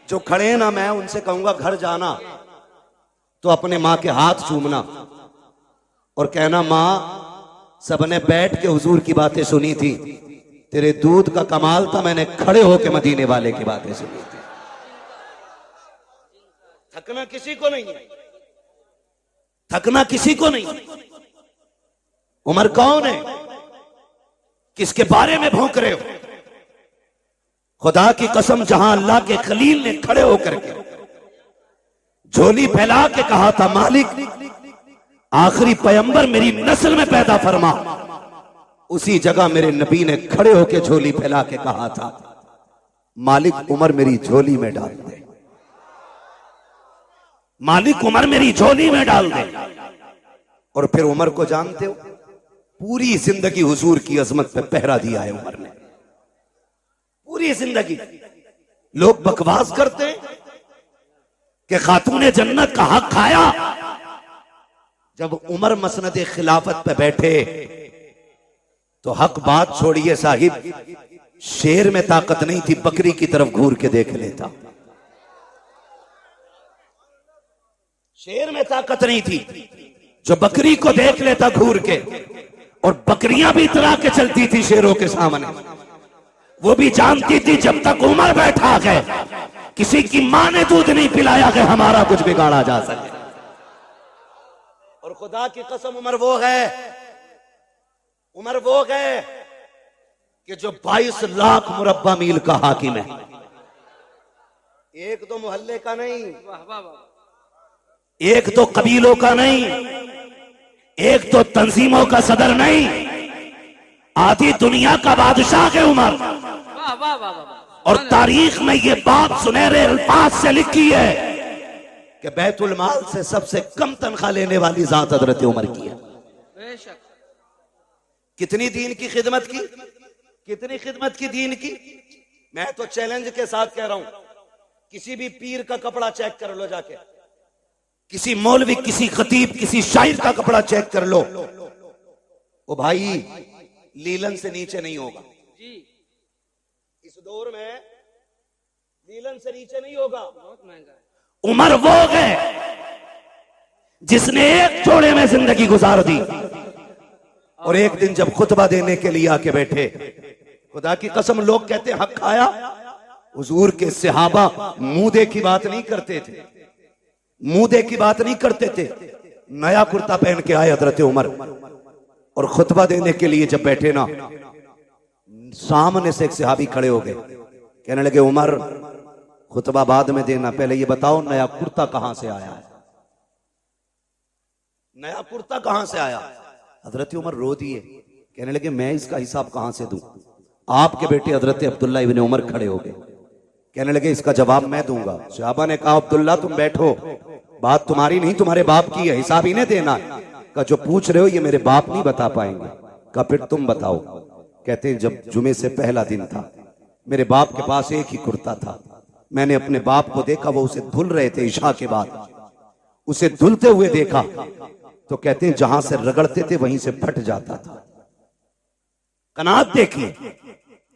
जो खड़े हैं ना, मैं उनसे कहूंगा घर जाना तो अपने माँ के हाथ चूमना और कहना, माँ सबने बैठ के हुजूर की बातें सुनी थी, तेरे दूध का कमाल था, मैंने खड़े होके मदीने वाले की बातें सुनी थी। थकना किसी को नहीं है, थकना किसी को नहीं। उमर कौन है, किसके बारे में भौंक रहे हो? खुदा की कसम, जहां अल्लाह के खलील ने खड़े होकर के झोली फैला के कहा था, मालिक आखिरी पैगंबर मेरी नस्ल में पैदा फरमा, उसी जगह मेरे नबी ने खड़े होकर झोली फैला के कहा था, मालिक उमर मेरी झोली में डाल दे, मालिक उमर मेरी झोली में डाल दे। और फिर उमर को जानते हो, पूरी जिंदगी हुजूर की अजमत पे पहरा दिया है उमर ने, पूरी जिंदगी। लोग बकवास करते हैं कि खातूने जन्नत का हक खाया। जब उमर मसनद खिलाफत पे बैठे तो हक बात छोड़िए साहिब, शेर में ताकत नहीं थी, बकरी की तरफ घूर के देख लेता। शेर में ताकत नहीं थी जो बकरी को देख लेता घूर के, और बकरियां भी इतरा के चलती थी शेरों के सामने। वो भी जानती थी जब तक उमर बैठा है, किसी की मां ने दूध नहीं पिलाया कि हमारा कुछ बिगाड़ा जा सके। और खुदा की कसम, उमर वो है कि जो 22 लाख मुरब्बा मील का हाकिम है, एक तो मोहल्ले का नहीं, एक तो कबीलों का नहीं, एक तो तंजीमों का सदर नहीं, आधी दुनिया का बादशाह है उमर। और तारीख में ये बात सुनहरे अल्फाज से लिखी है कि बैतुल माल से सबसे कम तनख्वाह लेने वाली जात हजरत उमर की है। कितनी दीन की खिदमत की, कितनी खिदमत की दीन की। मैं तो चैलेंज के साथ कह रहा हूं, किसी भी पीर का कपड़ा चेक कर लो जाके, किसी मौलवी, किसी खतीब, किसी शायर का कपड़ा चेक कर लो, वो भाई लीलन से नीचे नहीं होगा। इस दौर में लीलन से नीचे नहीं होगा। बहुत महंगा है। उमर वो है जिसने एक जोड़े में जिंदगी गुजार दी, और एक दिन जब खुतबा देने के लिए आके बैठे, खुदा की कसम लोग कहते हक खाया। हुजूर के सहाबा मुंह की बात नहीं करते थे, मुंह की बात नहीं करते थे। नया कुर्ता पहन के आए हजरत उमर, और खुतबा देने के लिए जब बैठे ना, सामने से एक सहाबी खड़े हो गए, कहने लगे उमर खुतबा बाद में देना, पहले ये बताओ नया कुर्ता कहां से आया है, नया कुर्ता कहां से आया। हजरत उमर रो दिए, कहने लगे मैं इसका हिसाब कहां से दूं। आपके बेटे हजरत अब्दुल्ला इब्ने उमर खड़े हो गए, कहने लगे इसका जवाब मैं दूंगा। सहाबा ने कहा अब्दुल्ला तुम बैठो, बात तुम्हारी नहीं तुम्हारे बाप की है, हिसाब इन्हें देना है। का जो पूछ रहे हो ये मेरे बाप नहीं बता पाएंगे। का फिर तुम बताओ। कहते हैं जब जुमे से पहला दिन था, मेरे बाप के पास एक ही कुर्ता था, मैंने अपने बाप को देखा, वो उसे धुल रहे थे इशा के बाद, उसे धुलते हुए देखा तो कहते हैं जहां से रगड़ते थे वहीं से फट जाता था। कनात देखी,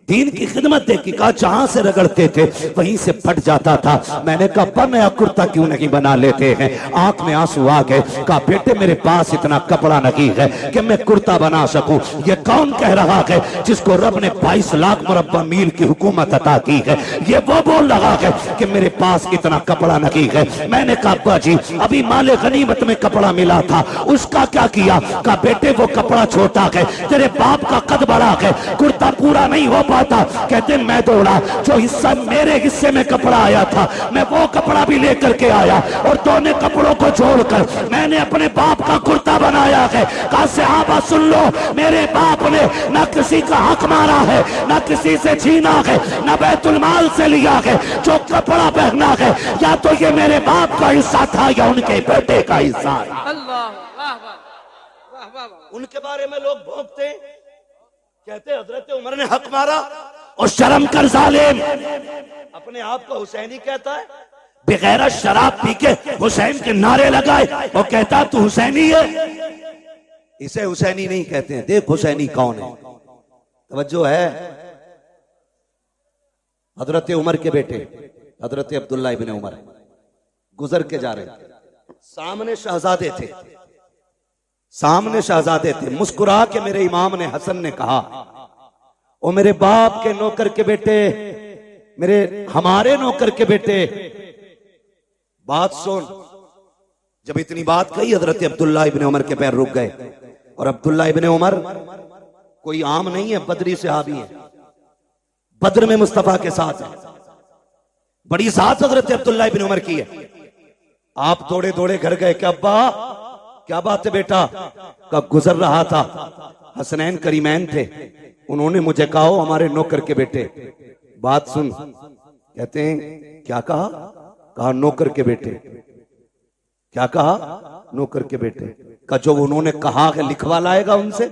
दीन की खिदमत देखी, कहा जहां से रगड़ते थे वहीं से फट जाता था। मैंने कहा पर नया कुर्ता क्यों नहीं बना लेते हैं। आंख में आंसू आ गए, कहा बेटे मेरे पास इतना कपड़ा नहीं है कि मैं कुर्ता बना सकूं। ये कौन कह रहा है जिसको रब ने 22 लाख मुरब्बा मील की हुकूमत अता की है, ये वो बोल रहा है कि मेरे पास इतना कपड़ा नहीं है। मैंने कहा अब्बा जी अभी माले गनीमत में कपड़ा मिला था, उसका क्या किया। कहा बेटे वो कपड़ा छोटा है, तेरे बाप का कद बड़ा है, कुर्ता पूरा नहीं हो पाता। कहते मैं दौड़ा, जो हिस्सा मेरे हिस्से में कपड़ा आया था मैं वो कपड़ा भी लेकर के आया, और दोनों कपड़ों को जोड़कर मैंने अपने बाप का कुर्ता बनाया है। कहा सहाबा सुन लो, मेरे बाप ने ना किसी का हक मारा है, ना किसी से छीना है, ना बैतुल माल से लिया है। जो कपड़ा पहना है या तो ये मेरे बाप का हिस्सा था या उनके बेटे का हिस्सा। उनके बारे में लोग भोंकते, कहते हजरत उमर ने हक मारा। और शर्म कर जालिम, अपने आप को हुसैनी कहता है, बगैर शराब पी के हुसैन के नारे लगाए और कहता तू हुसैनी है। इसे हुसैनी नहीं कहते हैं। देख हुसैनी कौन है, तवज्जो है। हजरत उमर के बेटे हजरत अब्दुल्ला इब्न उमर गुजर के जा रहे थे, सामने शहजादे थे, सामने शहजादे थे। मुस्कुरा के मेरे इमाम ने हसन ने कहा, ओ मेरे बाप के नौकर के बेटे, मेरे हमारे नौकर के बेटे, बात सुन। जब इतनी बात कही हजरत अब्दुल्ला इब्न उमर के पैर रुक गए। और अब्दुल्ला इब्न उमर कोई आम नहीं है, बदरी सहाबी है, बद्र में मुस्तफा के साथ है, बड़ी साथ हजरत अब्दुल्ला इब्न उमर की है। आप दौड़े दौड़े घर गए कि अब्बा क्या बात है बेटा? कब गुजर रहा था, हसनैन करीमैन थे, उन्होंने मुझे कहा हमारे नौकर के बेटे। बात सुन, कहते हैं क्या कहा? कहा नौकर के बेटे। क्या कहा? नौकर के बेटे का जो उन्होंने कहा है लिखवा लाएगा उनसे।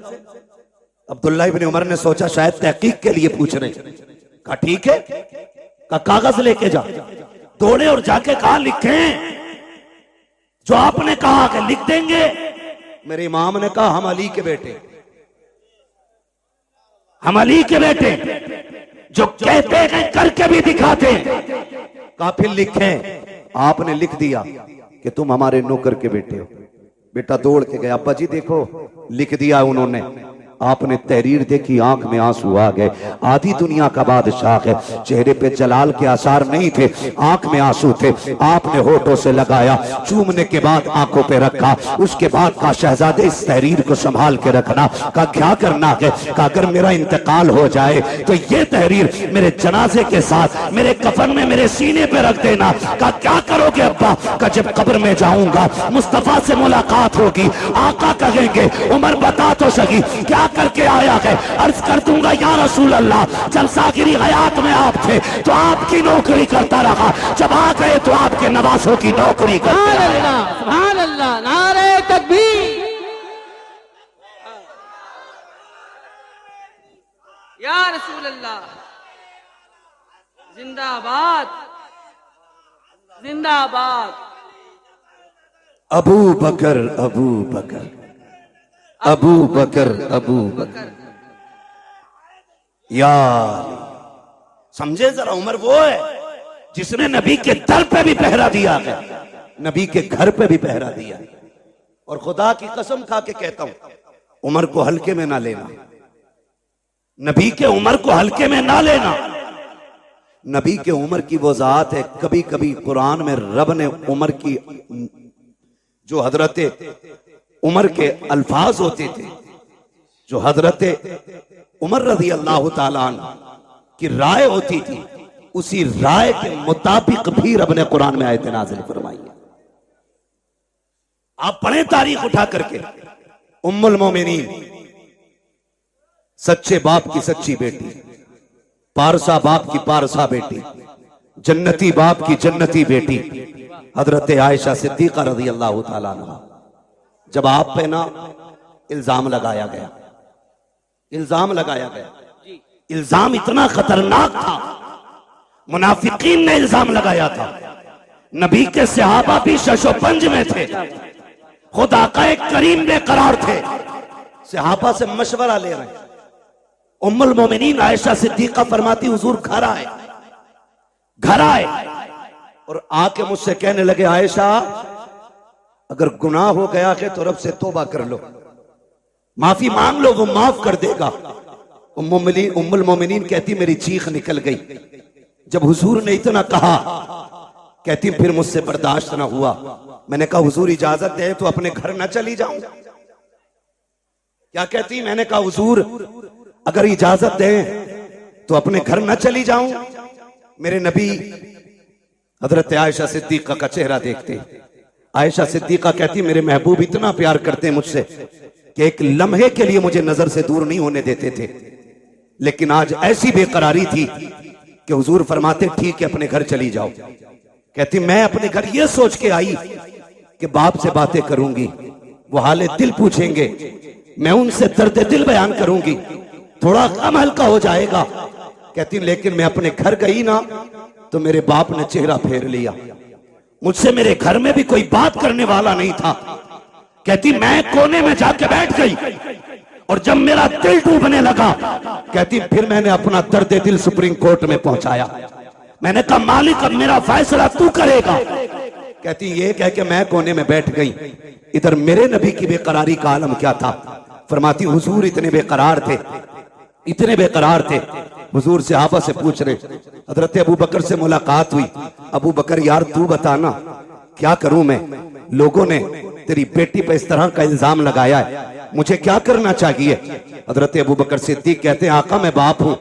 अब्दुल्ला इब्न उमर ने सोचा शायद तहकीक के लिए पूछ रहे। कहा ठीक है, का कागज लेके जा। दौड़े और जाके कहा लिखें जो आपने कहा कि लिख देंगे। मेरे इमाम ने कहा हम अली के बेटे, हम अली के बेटे, जो कहते हैं करके भी दिखाते। कहा फिर लिखें। आपने लिख दिया कि तुम हमारे नौकर के बेटे हो। बेटा दौड़ के गया, अब्बा जी देखो लिख दिया उन्होंने। आपने तहरीर देखी, आंख में आंसू आ गए। आधी दुनिया का बादशाह है, चेहरे पे जलाल के आसार नहीं थे, आंख में आंसू थे। आपने होठों से लगाया, चूमने के बाद आंखों पे रखा। उसके बाद कहा शहजादे इस तहरीर को संभाल के रखना। कहा क्या करना है? कहा अगर मेरा इंतकाल हो जाए तो ये तहरीर मेरे जनाजे के साथ मेरे कफन में मेरे सीने पे रख देना। कहा क्या करोगे अब्बा? कहा जब कब्र में जाऊंगा मुस्तफा से मुलाकात होगी, आका कहेंगे उमर बता तो सही क्या करके आया है। अर्ज कर दूंगा या रसूल अल्लाह, जब सागिरी हयात में आप थे तो आपकी नौकरी करता रहा, जब आ गए तो आपके नवासों की नौकरी करता रहा। सुभान अल्लाह, नारे तकबीर, या रसूल अल्लाह, जिंदाबाद जिंदाबाद। अबू बकर अबू बकर अबू बकर अबू बकर। यार समझे जरा, उमर वो है जिसने नबी के दर पे भी पहरा दिया है, नबी के घर पे भी पहरा दिया। और खुदा की कसम खा के कहता हूं उमर को हल्के में ना लेना, नबी के उमर को हल्के में ना लेना। नबी के उमर की वो जात है, कभी कभी कुरान में रब ने उमर की जो हजरत उमर के अल्फाज होते थे, जो हजरत उमर रजी अल्लाह ताला अन्हु की राय होती थी, उसी राय के मुताबिक भी रब ने कुरान में आयत नाज़िल फरमाई है। आप पढ़े तारीख उठा करके, उम्मुल मोमिनीन, सच्चे बाप की सच्ची बेटी, पारसा बाप की पारसा बेटी, जन्नती बाप की जन्नती बेटी, हजरत आयशा सिद्दीका रजी अल्लाह ताला अन्हा। जब आप पे ना इल्जाम लगाया गया, इल्जाम लगाया गया, इल्जाम इतना खतरनाक था, मुनाफिकीन ने इल्जाम लगाया था। नबी के सहाबा भी शशोपंज में थे, खुदा का एक करीम बेकरार थे, सहाबा से मशवरा ले रहे हैं। उम्मुल मोमिनीन आयशा सिद्दीका फरमाती हुजूर घर आए, घर आए और आके मुझसे कहने लगे आयशा अगर गुनाह हो गया है तो रब से तौबा कर लो, माफी मांग लो, वो माफ कर देगा। उम्मुल मोमिनीन कहती मेरी चीख निकल गई जब हुजूर ने इतना कहा। कहती फिर मुझसे बर्दाश्त ना हुआ, मैंने कहा हुजूर इजाजत दे तो अपने घर ना चली जाऊं। क्या कहती? मैंने कहा हुजूर अगर इजाजत दे तो अपने घर ना चली जाऊं। मेरे नबी हजरत आयशा सिद्दीका का चेहरा देखते, आयशा सिद्दीका कहती मेरे महबूब इतना प्यार करते मुझसे कि एक लम्हे के लिए मुझे नजर से दूर नहीं होने देते थे, लेकिन आज ऐसी बेकरारी थी कि हुजूर फरमाते ठीक है अपने घर चली जाओ। कहती मैं अपने घर ये सोच के आई कि बाप से बातें करूंगी, वो हाले दिल पूछेंगे, मैं उनसे दर्द दिल बयान करूंगी, थोड़ा कम हल्का हो जाएगा। कहती लेकिन मैं अपने घर गई ना तो मेरे बाप ने चेहरा फेर लिया, मुझसे मेरे घर में भी कोई बात करने वाला नहीं था। कहती मैं कोने में जाके बैठ गई और जब मेरा दिल डूबने लगा, कहती फिर मैंने अपना दर्द दिल सुप्रीम कोर्ट में पहुंचाया। मैंने कहा मालिक अब मेरा फैसला तू करेगा। कहती ये कह के मैं कोने में बैठ गई। इधर मेरे नबी की बेकरारी का आलम क्या था। फरमाती हुजूर इतने बेकरार थे, इतने बेकरार थे। हुजूर सहाबा से पूछ रहे, हजरत अबू बकर से मुलाकात हुई। अबू बकर यार तू बताना क्या करूं मैं, लोगों ने तेरी बेटी पर इस तरह का इल्जाम लगाया है, मुझे क्या करना चाहिए। हजरत अबू बकर सिद्दीक कहते हैं आका मैं बाप हूं,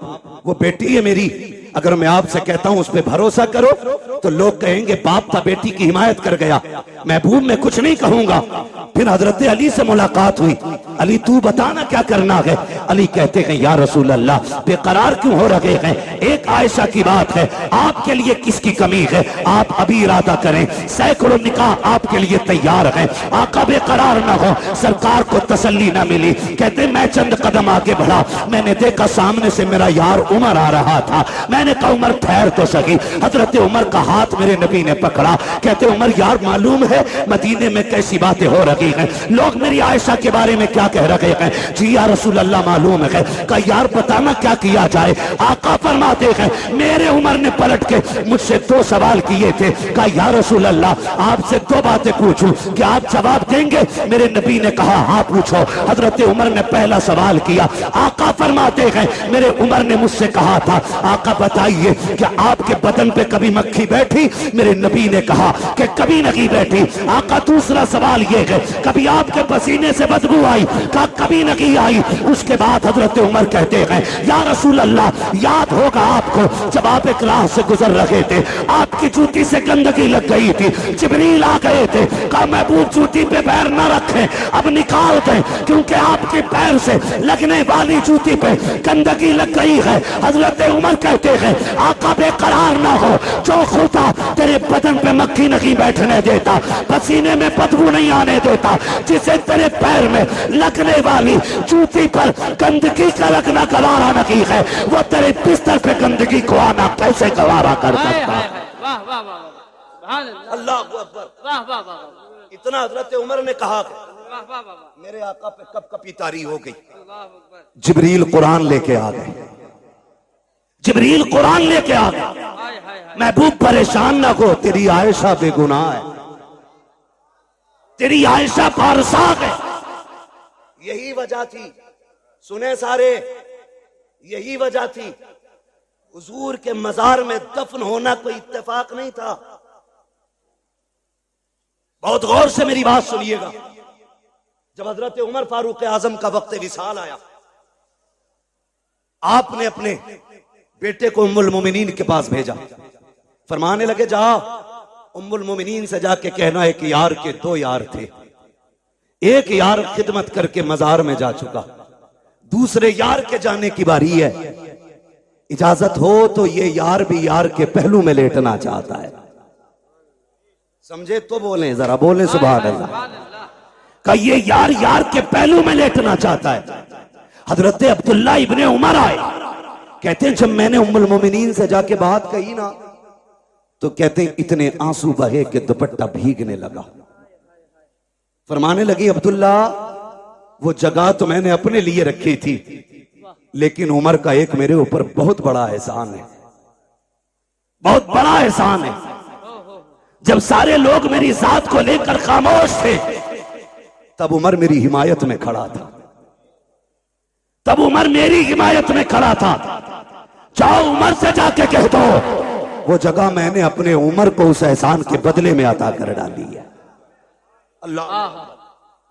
वो बेटी है मेरी, अगर मैं आपसे कहता हूं उस पर भरोसा करो तो लोग कहेंगे बाप था बेटी की हिमायत कर गया, महबूब मैं कुछ नहीं कहूंगा। फिर हजरत अली से मुलाकात हुई, अली तू बताना क्या करना है। अली कहते हैं या रसूल अल्लाह बेकरार क्यों हो रहे हैं, एक आयशा की बात है, आपके लिए किसकी कमी है, आप अभी इरादा करें, सैकड़ों निकाह आपके लिए तैयार है, आका बेकरार ना हो। सरकार को तसल्ली ना मिली, कहते मैं चंद कदम आगे बढ़ा, मैंने देखा सामने से मेरा यार उमर आ रहा था, मैंने कहा उमर ठहर तो सही। हजरत उमर का हाथ मेरे नबी ने पकड़ा, कहते उमर यार मालूम है मदीने में कैसी बातें हो रही हैं, लोग मेरी आयशा के बारे में क्या कह रहे हैं। जी या रसूल अल्लाह मालूम है। कहा यार बताना क्या किया जाए। आका फरमाते हैं मेरे उमर ने पलट के मुझसे दो सवाल किए थे। कहा या रसूल अल्लाह आपसे दो बातें पूछूं, क्या आप जवाब देंगे। मेरे नबी ने कहा हाँ पूछो। हजरत उमर ने पहला सवाल किया। आका फरमाते हैं मेरे उमर ने मुझसे कहा था आका बताइए क्या आपके बदन पे कभी मक्खी बैठी। मेरे नबी ने कहा कि कभी नहीं बैठी। आका दूसरा सवाल ये है कभी आपके पसीने से बदबू आई। कहा कभी नहीं आई। उसके बाद हजरत उमर कहते हैं या रसूल अल्लाह याद होगा आपको जब आप एक राह से गुजर रहे थे, आपकी जूती से गंदगी लग गई थी, जिब्रील आ गए थे, कहा महबूब जूती पे पैर न रखें, अब निकाल दें क्योंकि आपके पैर से लगने वाली जूती पे गंदगी लग गई है। हजरत उमर कहते हैं आका बेकरार ना हो, जो खुदा तेरे बदन पे मक्खी नहीं बैठने देता, पसीने में बदबू नहीं आने देता, जिसे तेरे पैर में लगने वाली जूती पर गंदगी का लगना गवारा नहीं है, वो तेरे बिस्तर पे गंदगी को आना कैसे गवारा कर सकता। वाह वाह वाह सुभान अल्लाह, अल्लाह अकबर। वाह वाह वाह इतना हजरत उमर ने कहा वाह वाह वाह मेरे आका पे कब कपी तारी हो गई। अल्लाह अकबर। जिब्रील कुरान लेके आ गए, जिब्रील कुरान लेके आ गए। हाय हाय हाय महबूब परेशान ना हो, तेरी आयशा बेगुनाह है, तेरी आयशा पारसाक है। यही वजह थी, सुने सारे, यही वजह थी हुजूर के मजार में दफन होना कोई इत्तेफाक नहीं था। बहुत गौर से मेरी बात सुनिएगा। जब हजरत उमर फारूक आजम का वक्त विसाल आया, आपने अपने बेटे को उम्मुल मोमिनीन के पास भेजा, फरमाने लगे जा उम्मुल मोमिनीन से जाके कहना है कि यार के दो यार थे, एक यार खिदमत करके मजार में जा चुका, दूसरे यार के जाने की बारी है, इजाजत हो तो ये यार भी यार के पहलू में लेटना चाहता है। समझे तो बोले, जरा बोले सुभान अल्लाह। सुभान अल्लाह। का ये यार यार के पहलू में लेटना चाहता है। हजरत अब्दुल्ला इब्ने उमर आए, कहते हैं जब मैंने उम्मुल मोमिनीन से जाके बात कही ना, तो कहते हैं इतने आंसू बहे कि दुपट्टा भीगने लगा। फरमाने लगी अब्दुल्ला वो जगह तो मैंने अपने लिए रखी थी, लेकिन उमर का एक मेरे ऊपर बहुत बड़ा एहसान है, बहुत बड़ा एहसान है। जब सारे लोग मेरी जात को लेकर खामोश थे, तब उमर मेरी हिमायत में खड़ा था, तब उमर मेरी हिमायत में खड़ा था। जाओ उमर से जाके कह दो वो जगह मैंने अपने उमर को उस एहसान के बदले में अता कर डाली है। अल्लाह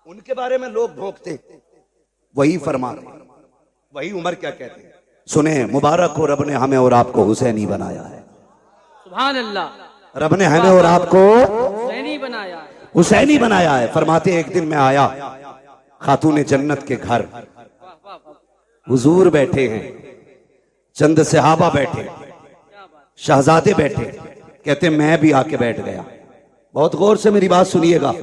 उनके बारे में लोग भोंकते, वही फरमाते, वही उमर क्या कहते हैं। सुने, मुबारक हो रब ने हमें और आपको हुसैनी बनाया है। सुभान अल्लाह। रब ने हमें और आपको हुसैनी बनाया है। हुसैनी बनाया है। फरमाते एक दिन मैं आया खातून जन्नत के घर, वाह वाह वाह हुजूर बैठे हैं, चंद सहाबा बैठे, शहजादे बैठे, कहते मैं भी आके बैठ गया। बहुत गौर से मेरी बात सुनिएगा,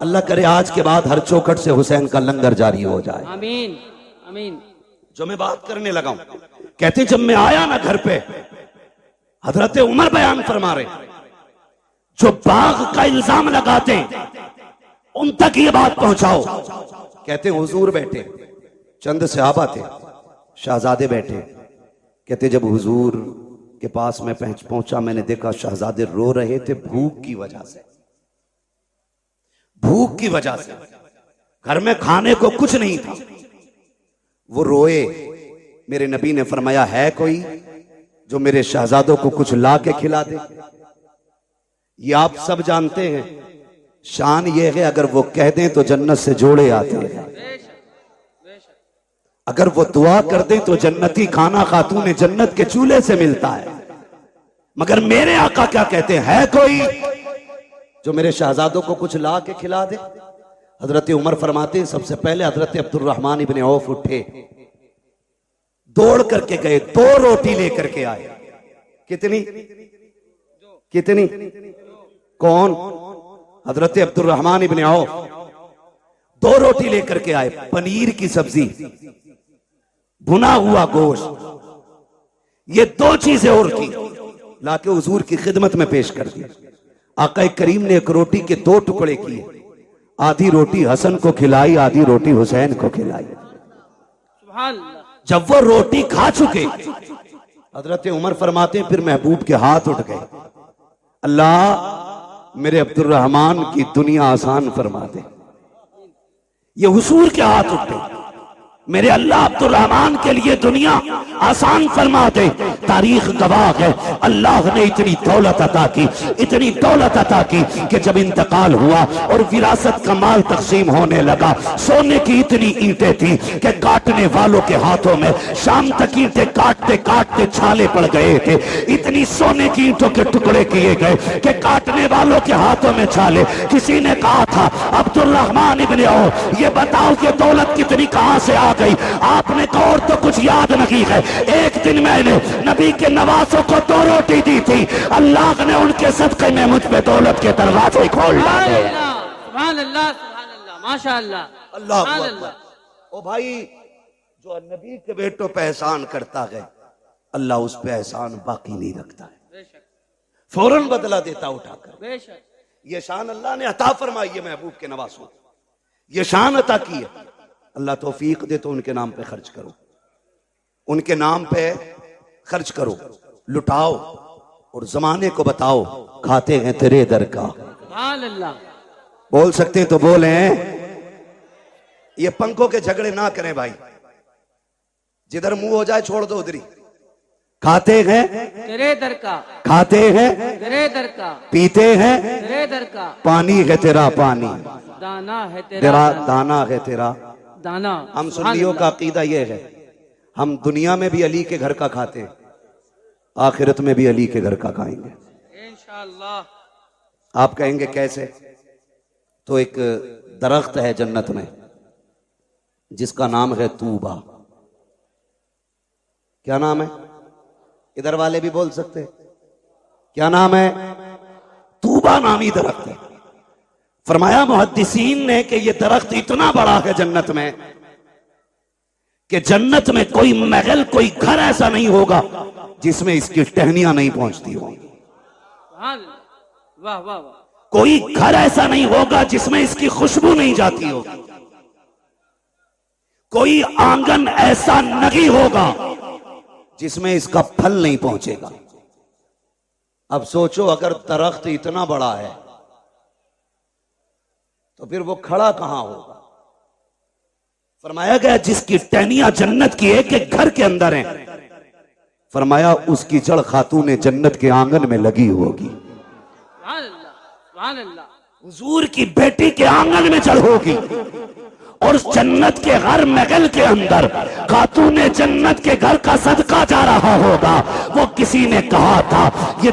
अल्लाह करे आज के बाद हर चौखट से हुसैन का लंगर जारी हो जाए। आमीन आमीन। जो मैं बात करने लगा हूं, कहते जब मैं आया ना घर पे, हजरत उमर बयान फरमा रहे, जो बाग का इल्जाम लगाते उन तक ये बात पहुंचाओ। कहते हुजूर बैठे, चंद सहाबा थे, शहजादे बैठे, कहते जब हुजूर के पास में पहुंचा, मैंने देखा शहजादे रो रहे थे भूख की वजह से। भूख की वजह से घर में खाने को कुछ नहीं था, वो रोए। मेरे नबी ने फरमाया, है कोई जो मेरे शहजादों को कुछ ला के खिला दे? ये आप सब जानते हैं, शान ये है अगर वो कह दें तो जन्नत से जोड़े आते हैं, अगर वो दुआ कर दें तो जन्नती खाना खातून जन्नत के चूल्हे से मिलता है। मगर मेरे आका क्या कहते हैं, है कोई जो मेरे शहजादों को कुछ ला के खिला दे? हजरत उमर फरमाते हैं, सबसे पहले हजरत अब्दुर्रहमान इब्ने औफ उठे, दौड़ करके गए, 2 रोटी लेकर के आए। कितनी कितनी? कौन? हजरत अब्दुर्रहमान इब्ने औफ 2 रोटी लेकर के आए, पनीर की सब्जी, भुना हुआ गोश्त, ये 2 चीजें और की, लाके हुजूर की खिदमत में पेश कर दी। आका करीम ने एक रोटी के 2 टुकड़े किए, आधी रोटी हसन को खिलाई, आधी रोटी हुसैन को खिलाई। सुभान अल्लाह। जब वो रोटी खा चुके, हजरत उमर फरमाते हैं फिर महबूब के हाथ उठ गए, अल्लाह मेरे अब्दुर्रहमान की दुनिया आसान फरमा दे। ये हुजूर के हाथ उठे, मेरे अल्लाह अब्दुर्रहमान के लिए दुनिया आसान फरमा दे। तारीख गवाह है, अल्लाह ने इतनी दौलत अता की, इतनी दौलत अता की कि जब इंतकाल हुआ और विरासत का माल तकसीम होने लगा, सोने की इतनी ईंटें थी कि काटने वालों के हाथों में शाम तक ईंटें काटते काटते छाले पड़ गए थे। इतनी सोने की ईंटों के टुकड़े किए गए कि काटने वालों के हाथों में छाले। किसी ने कहा था, अब्दुर्रहमान इब्ने औफ, ये बताओ कि दौलत कितनी कहां से आ गई? आपने कहा और तो कुछ याद नहीं है, एक दिन मैंने नबी के नवासों को 2 रोटी दी थी, अल्लाह ने उनके सदके में मुझ पे दौलत के दरवाजे खोल डाले। सुभान अल्लाह, सुभान अल्लाह, माशाअल्लाह, अल्लाह सुभान अकबर। अल्लाह। ओ भाई, जो नबी के बेटों पे एहसान करता है, अल्लाह उस पे एहसान बाकी नहीं रखता है, बेशक फौरन बदला देता उठाकर। बेशक। ये शान अल्लाह ने अता फरमाई है महबूब के नवासों, ये शान अता की है। अल्लाह तौफीक दे तो उनके नाम पे खर्च करो, उनके नाम पे खर्च करो, लुटाओ और जमाने को बताओ खाते हैं तेरे दर का। सुभान अल्लाह। बोल सकते हैं तो बोले। ये पंखों के झगड़े ना करें भाई, जिधर मुंह हो जाए छोड़ दो उधरी। खाते हैं तेरे दर का, खाते हैं तेरे दर का, पीते हैं तेरे दर का, पानी है तेरा पानी, दाना है तेरा तेरा दाना है तेरा दाना। हम सुभान सुन्नियों का अल्लाह। अकीदा यह है, हम दुनिया में भी अली के घर का खाते हैं, आखिरत में भी अली के घर का खाएंगे इंशाअल्लाह। आप कहेंगे कैसे? तो एक दरख्त है जन्नत में जिसका नाम है तूबा। क्या नाम है? इधर वाले भी बोल सकते हैं, क्या नाम है? तूबा नामी दरख्त है। फरमाया मुहद्दिसीन ने कि यह दरख्त इतना बड़ा है जन्नत में कि जन्नत में कोई महल, कोई घर ऐसा नहीं होगा जिसमें इसकी टहनियां नहीं पहुंचती होंगी। सुभान अल्लाह। वाह वाह वाह। कोई घर ऐसा नहीं होगा जिसमें इसकी खुशबू नहीं जाती होगी। कोई आंगन ऐसा नहीं होगा जिसमें इसका फल नहीं पहुंचेगा। अब सोचो, अगर दरख्त इतना बड़ा है तो फिर वो खड़ा कहां होगा? फरमाया गया जिसकी टहनियां जन्नत की एक एक घर के अंदर हैं, फरमाया उसकी जड़ खातून जन्नत के आंगन में लगी होगी। सुभान अल्लाह, सुभान अल्लाह। हुजूर की बेटी के आंगन में जड़ होगी और जन्नत के हर महल के अंदर खातून जन्नत के घर का सदका जा रहा होगा। वो किसी ने कहा था, ये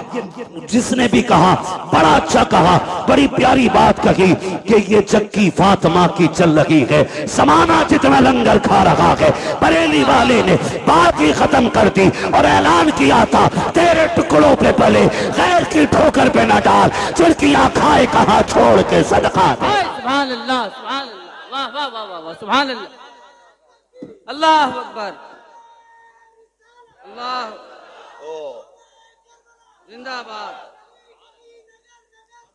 जिसने भी कहा बड़ा अच्छा कहा, बड़ी प्यारी बात कही कि ये जक्की फातिमा की चल रही है, समाना जितना लंगर खा रहा है। बरेली वाले ने बात ही खत्म कर दी और ऐलान किया था, तेरे टुकड़ों पे पले गैर की ठोकर पे न डाल, चिड़कियां खाए कहां छोड़ के सदका दे। सुभान अल्लाह, सुभान अल्लाह। वाह वाह वाह वाह वाह। सुभान अल्लाह। अल्लाह अकबर। अल्लाह जिंदाबाद।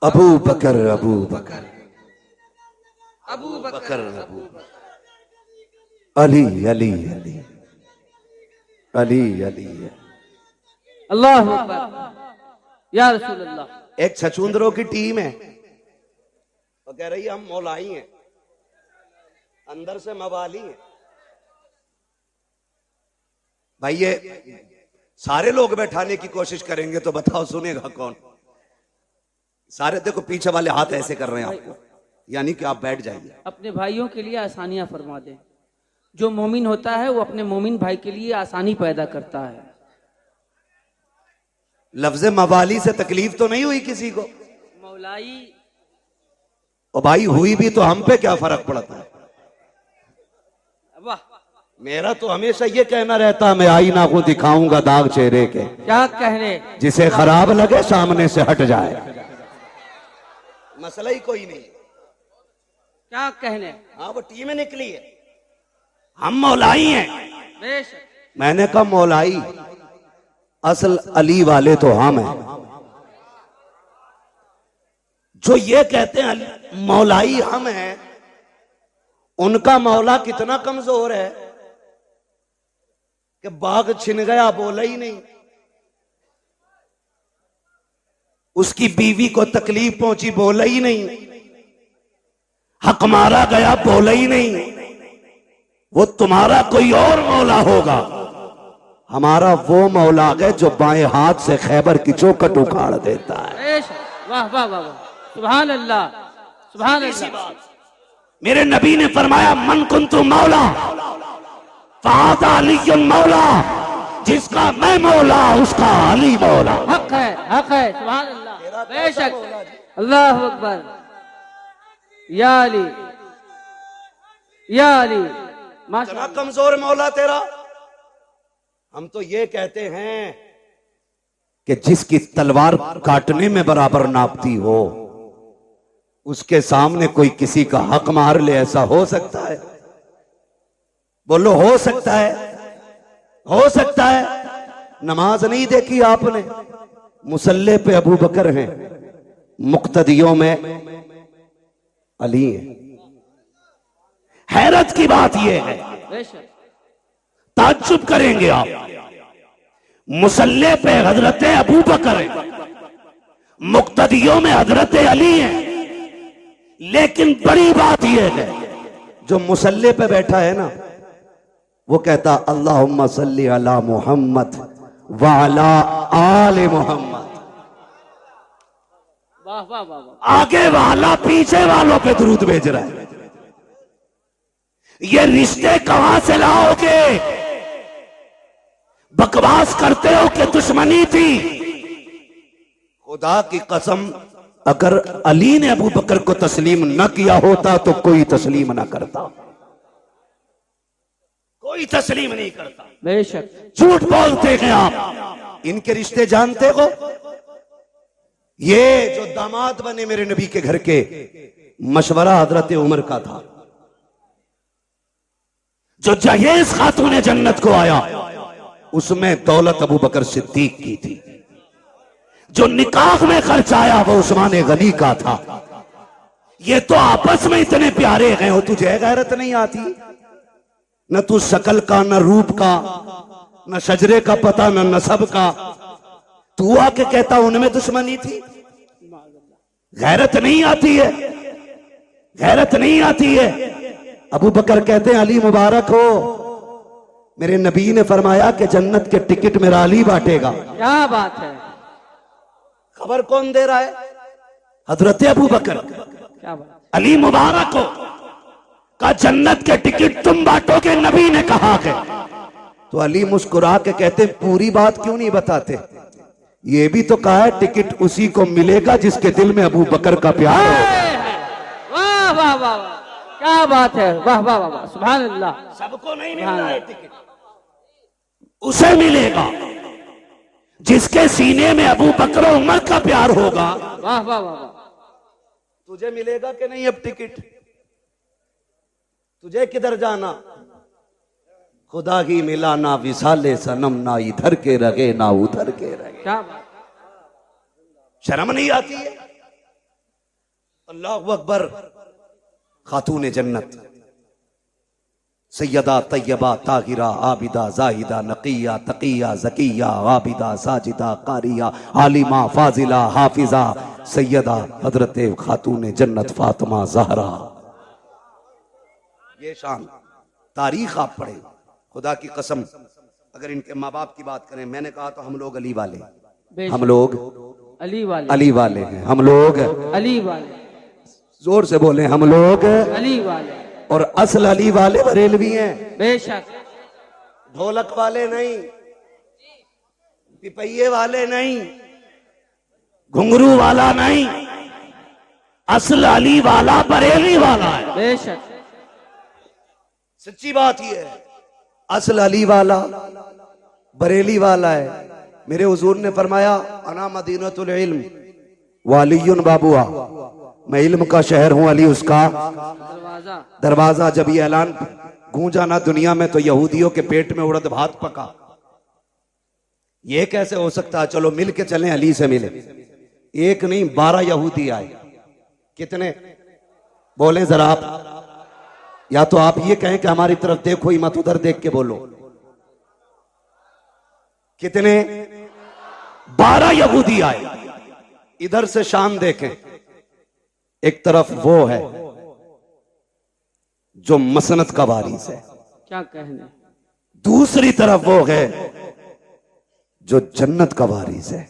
अबू बकर अबू बकर अबू बकर अबू बकर। अली अली अली अली अली अल्लाह अकबर या रसूल अल्लाह। एक छछूंदरों की टीम है, वो कह रही है हम मौलाई हैं, अंदर से मवाली हैं। भाई ये सारे लोग बैठाने की कोशिश करेंगे तो बताओ सुनेगा कौन? सारे देखो पीछे वाले हाथ ऐसे कर रहे हैं आपको, यानी कि आप बैठ जाइए। अपने भाइयों के लिए आसानियां फरमा दें। जो मोमिन होता है वो अपने मोमिन भाई के लिए आसानी पैदा करता है। लफ्ज मवाली से तकलीफ तो नहीं हुई किसी को? मौलाई और भाई हुई भी तो हम पे क्या फर्क पड़ता है? वाह, मेरा तो हमेशा ये कहना रहता, मैं आईना को दिखाऊंगा दाग चेहरे के, क्या कहने, जिसे खराब लगे सामने से हट जाए, मसला ही कोई नहीं। क्या कहने। हाँ वो टीम निकली है, हम मौलाई हैं। बेशक मैंने कहा मौलाई, असल अली वाले तो हम हैं। जो ये कहते हैं मौलाई हम हैं, उनका मौला कितना कमजोर है कि बाग छिन गया बोला ही नहीं, उसकी बीवी को तकलीफ पहुंची बोला ही नहीं, हक मारा गया बोला ही नहीं। वो तुम्हारा कोई और मौला होगा, हमारा वो मौला है जो बाएं हाथ से खैबर की चौखट उखाड़ देता है। बेशक, वाह वाह वाह वाह, सुभान अल्लाह सुभान अल्लाह। मेरे नबी ने फरमाया मन कुंतु मौला फादा अलीयुन मौला, जिसका मैं मौला उसका अली मौला। हक है सुभान अल्लाह। बेशक, अल्लाह अकबर या अली या अली। इतना कमजोर मौला तेरा। हम तो ये कहते हैं कि जिसकी तलवार काटने में बराबर नापती हो, उसके सामने कोई किसी का हक मार ले, ऐसा हो सकता है? बोलो हो सकता है? हो सकता है? नमाज नहीं देखी आपने? मुसल्ले पे अबू बकर हैं, मुक्तदियों में अली है। हैरत की बात यह है, बेशक, ताज्जुब करेंगे आप, मुसल्ले पे हजरत अबू बकर है, मुक्तदियों में हजरत अली है, लेकिन बड़ी बात यह है जो मुसल्ले पे बैठा है ना, वो कहता अल्लाहुम्मा सल्ली अला मुहम्मद व अला आले मुहम्मद। वाह वाह वाह वाह। आगे वाला पीछे वालों पे दुरूद भेज रहा है। ये रिश्ते कहां से लाओगे? बकवास करते हो कि दुश्मनी थी। खुदा की कसम, अगर अली ने अबू बकर को तस्लीम न किया होता तो कोई तस्लीम न करता, कोई तस्लीम नहीं करता। बेशक, झूठ बोलते हैं आप। इनके रिश्ते जानते हो? ये जो दामाद बने मेरे नबी के घर के, मशवरा हजरत उमर का था। जो जहेज खातून जन्नत को आया, उसमें दौलत अबू बकर सिद्दीक की थी। जो निकाह में खर्च आया वो उस्मान गनी का था। ये तो आपस में इतने प्यारे हैं, हो तुझे गैरत नहीं आती? न तू शकल का, न रूप का, न शजरे का पता, न नसब का। तू आके कहता उनमें दुश्मनी थी। गैरत नहीं आती है? गैरत नहीं आती है? अबू बकर कहते हैं अली मुबारक हो, मेरे नबी ने फरमाया कि जन्नत के टिकट मेरा अली बांटेगा। क्या बात है। खबर कौन दे रहा है? हजरत अबू बकर। क्या बात। अली मुबारक हो का जन्नत के टिकट तुम बांटोगे, नबी ने कहा है। तो अली मुस्कुरा के कहते पूरी बात क्यों नहीं बताते? ये भी तो कहा है टिकट उसी को मिलेगा जिसके दिल में अबू बकर का प्यार हो। वाह वाह वाह वाह, क्या बात है। वाह वाह वाह वाह, सुभान अल्लाह। सबको नहीं मिल रहा है टिकट, उसे मिलेगा जिसके सीने में अबू बकर और उमर का प्यार होगा। वाह वाह वाह वाह। तुझे मिलेगा कि नहीं अब टिकट? तुझे किधर जाना? खुदा ही मिला ना विसाले सनम, ना इधर के रगे ना उधर के रगे। क्या बात। शर्म नहीं आती है? अल्लाहु अकबर। खातून जन्नत सैयदा तैयबा ताहिरा आबिदा जाहिदा नकिया तकिया जकिया आबिदा साजिदा कारिया आलिमा फाजिला हाफिजा सैयदा हजरत खातून जन्नत फातिमा जहरा। ये शान तारीख आप पढ़े, खुदा की कसम अगर इनके माँ बाप की बात करें, मैंने कहा तो हम लोग अली वाले, हम लोग अली वाले हैं, हम लोग अली वाले, जोर से बोले हम लोग अली वाले, और असल अली वाले बरेलवी हैं, बेशक, ढोलक वाले नहीं, पिपैये वाले नहीं, घुंघरू वाला नहीं, असल अली वाला बरेली वाला है। बेशक, सच्ची बात ये है, असल अली वाला बरेली वाला है। मेरे हुजूर ने फरमाया अना मदीनतुल इल्म वालियुन बाबुआ, मैं इल्म का शहर हूं, अली उसका दरवाजा। जब ये ऐलान गूंजा ना दुनिया में तो यहूदियों के पेट में उड़द भात पका। ये कैसे हो सकता है, चलो मिल के चलें, अली से मिले। एक नहीं 12 यहूदी आए। कितने बोले जरा आप, या तो आप ये कहें कि हमारी तरफ देखो ही मत, उधर देख के बोलो। कितने? 12 यहूदी आए। इधर से शान देखें, एक तरफ वो है जो मसनत का वारिस है, क्या कहने, दूसरी तरफ वो है जो जन्नत का वारिस है,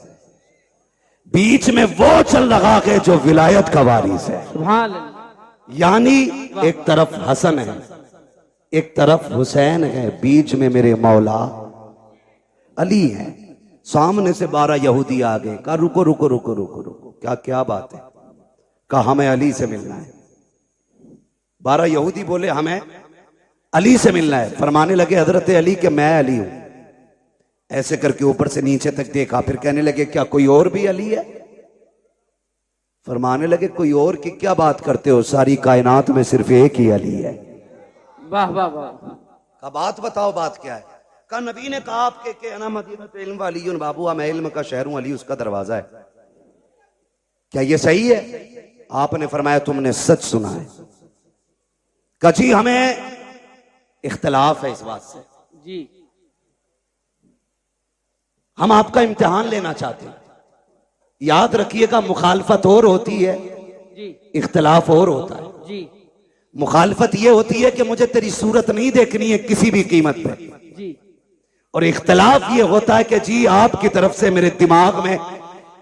बीच में वो चल रहा है जो विलायत का वारिस है। सुभान अल्लाह। यानी एक तरफ हसन है, एक तरफ हुसैन है, बीच में मेरे मौला अली है। सामने से 12 यहूदी आ गए, कहा रुको रुको रुको रुको रुको, क्या क्या बात है? कहा हमें अली से मिलना है। 12 यहूदी बोले हमें अली से मिलना है। फरमाने लगे हजरत अली के मैं अली हूं। ऐसे करके ऊपर से नीचे तक देखा, फिर कहने लगे क्या कोई और भी अली है? फरमाने लगे कोई और की क्या बात करते हो, सारी कायनात में सिर्फ एक ही अली है। वाह वाह वाह। का बात बताओ, बात क्या है? का नबी ने कहा आपके के अना मदीनतुल इल्म वालियुन बाबुआ, मैं इल्म का शहर हूं, अली उसका दरवाजा है। क्या ये सही है? आपने फरमाया तुमने सच सुना है। कजी हमें इख्तलाफ है इस बात से, जी, हम आपका इम्तिहान लेना चाहते हैं। याद रखिएगा, मुखालफत और होती है, जी, इख्तलाफ और होता है। जी, मुखालफत ये होती है कि मुझे तेरी सूरत नहीं देखनी है किसी भी कीमत पे, जी, और इख्तलाफ ये होता है कि जी आपकी तरफ से मेरे दिमाग में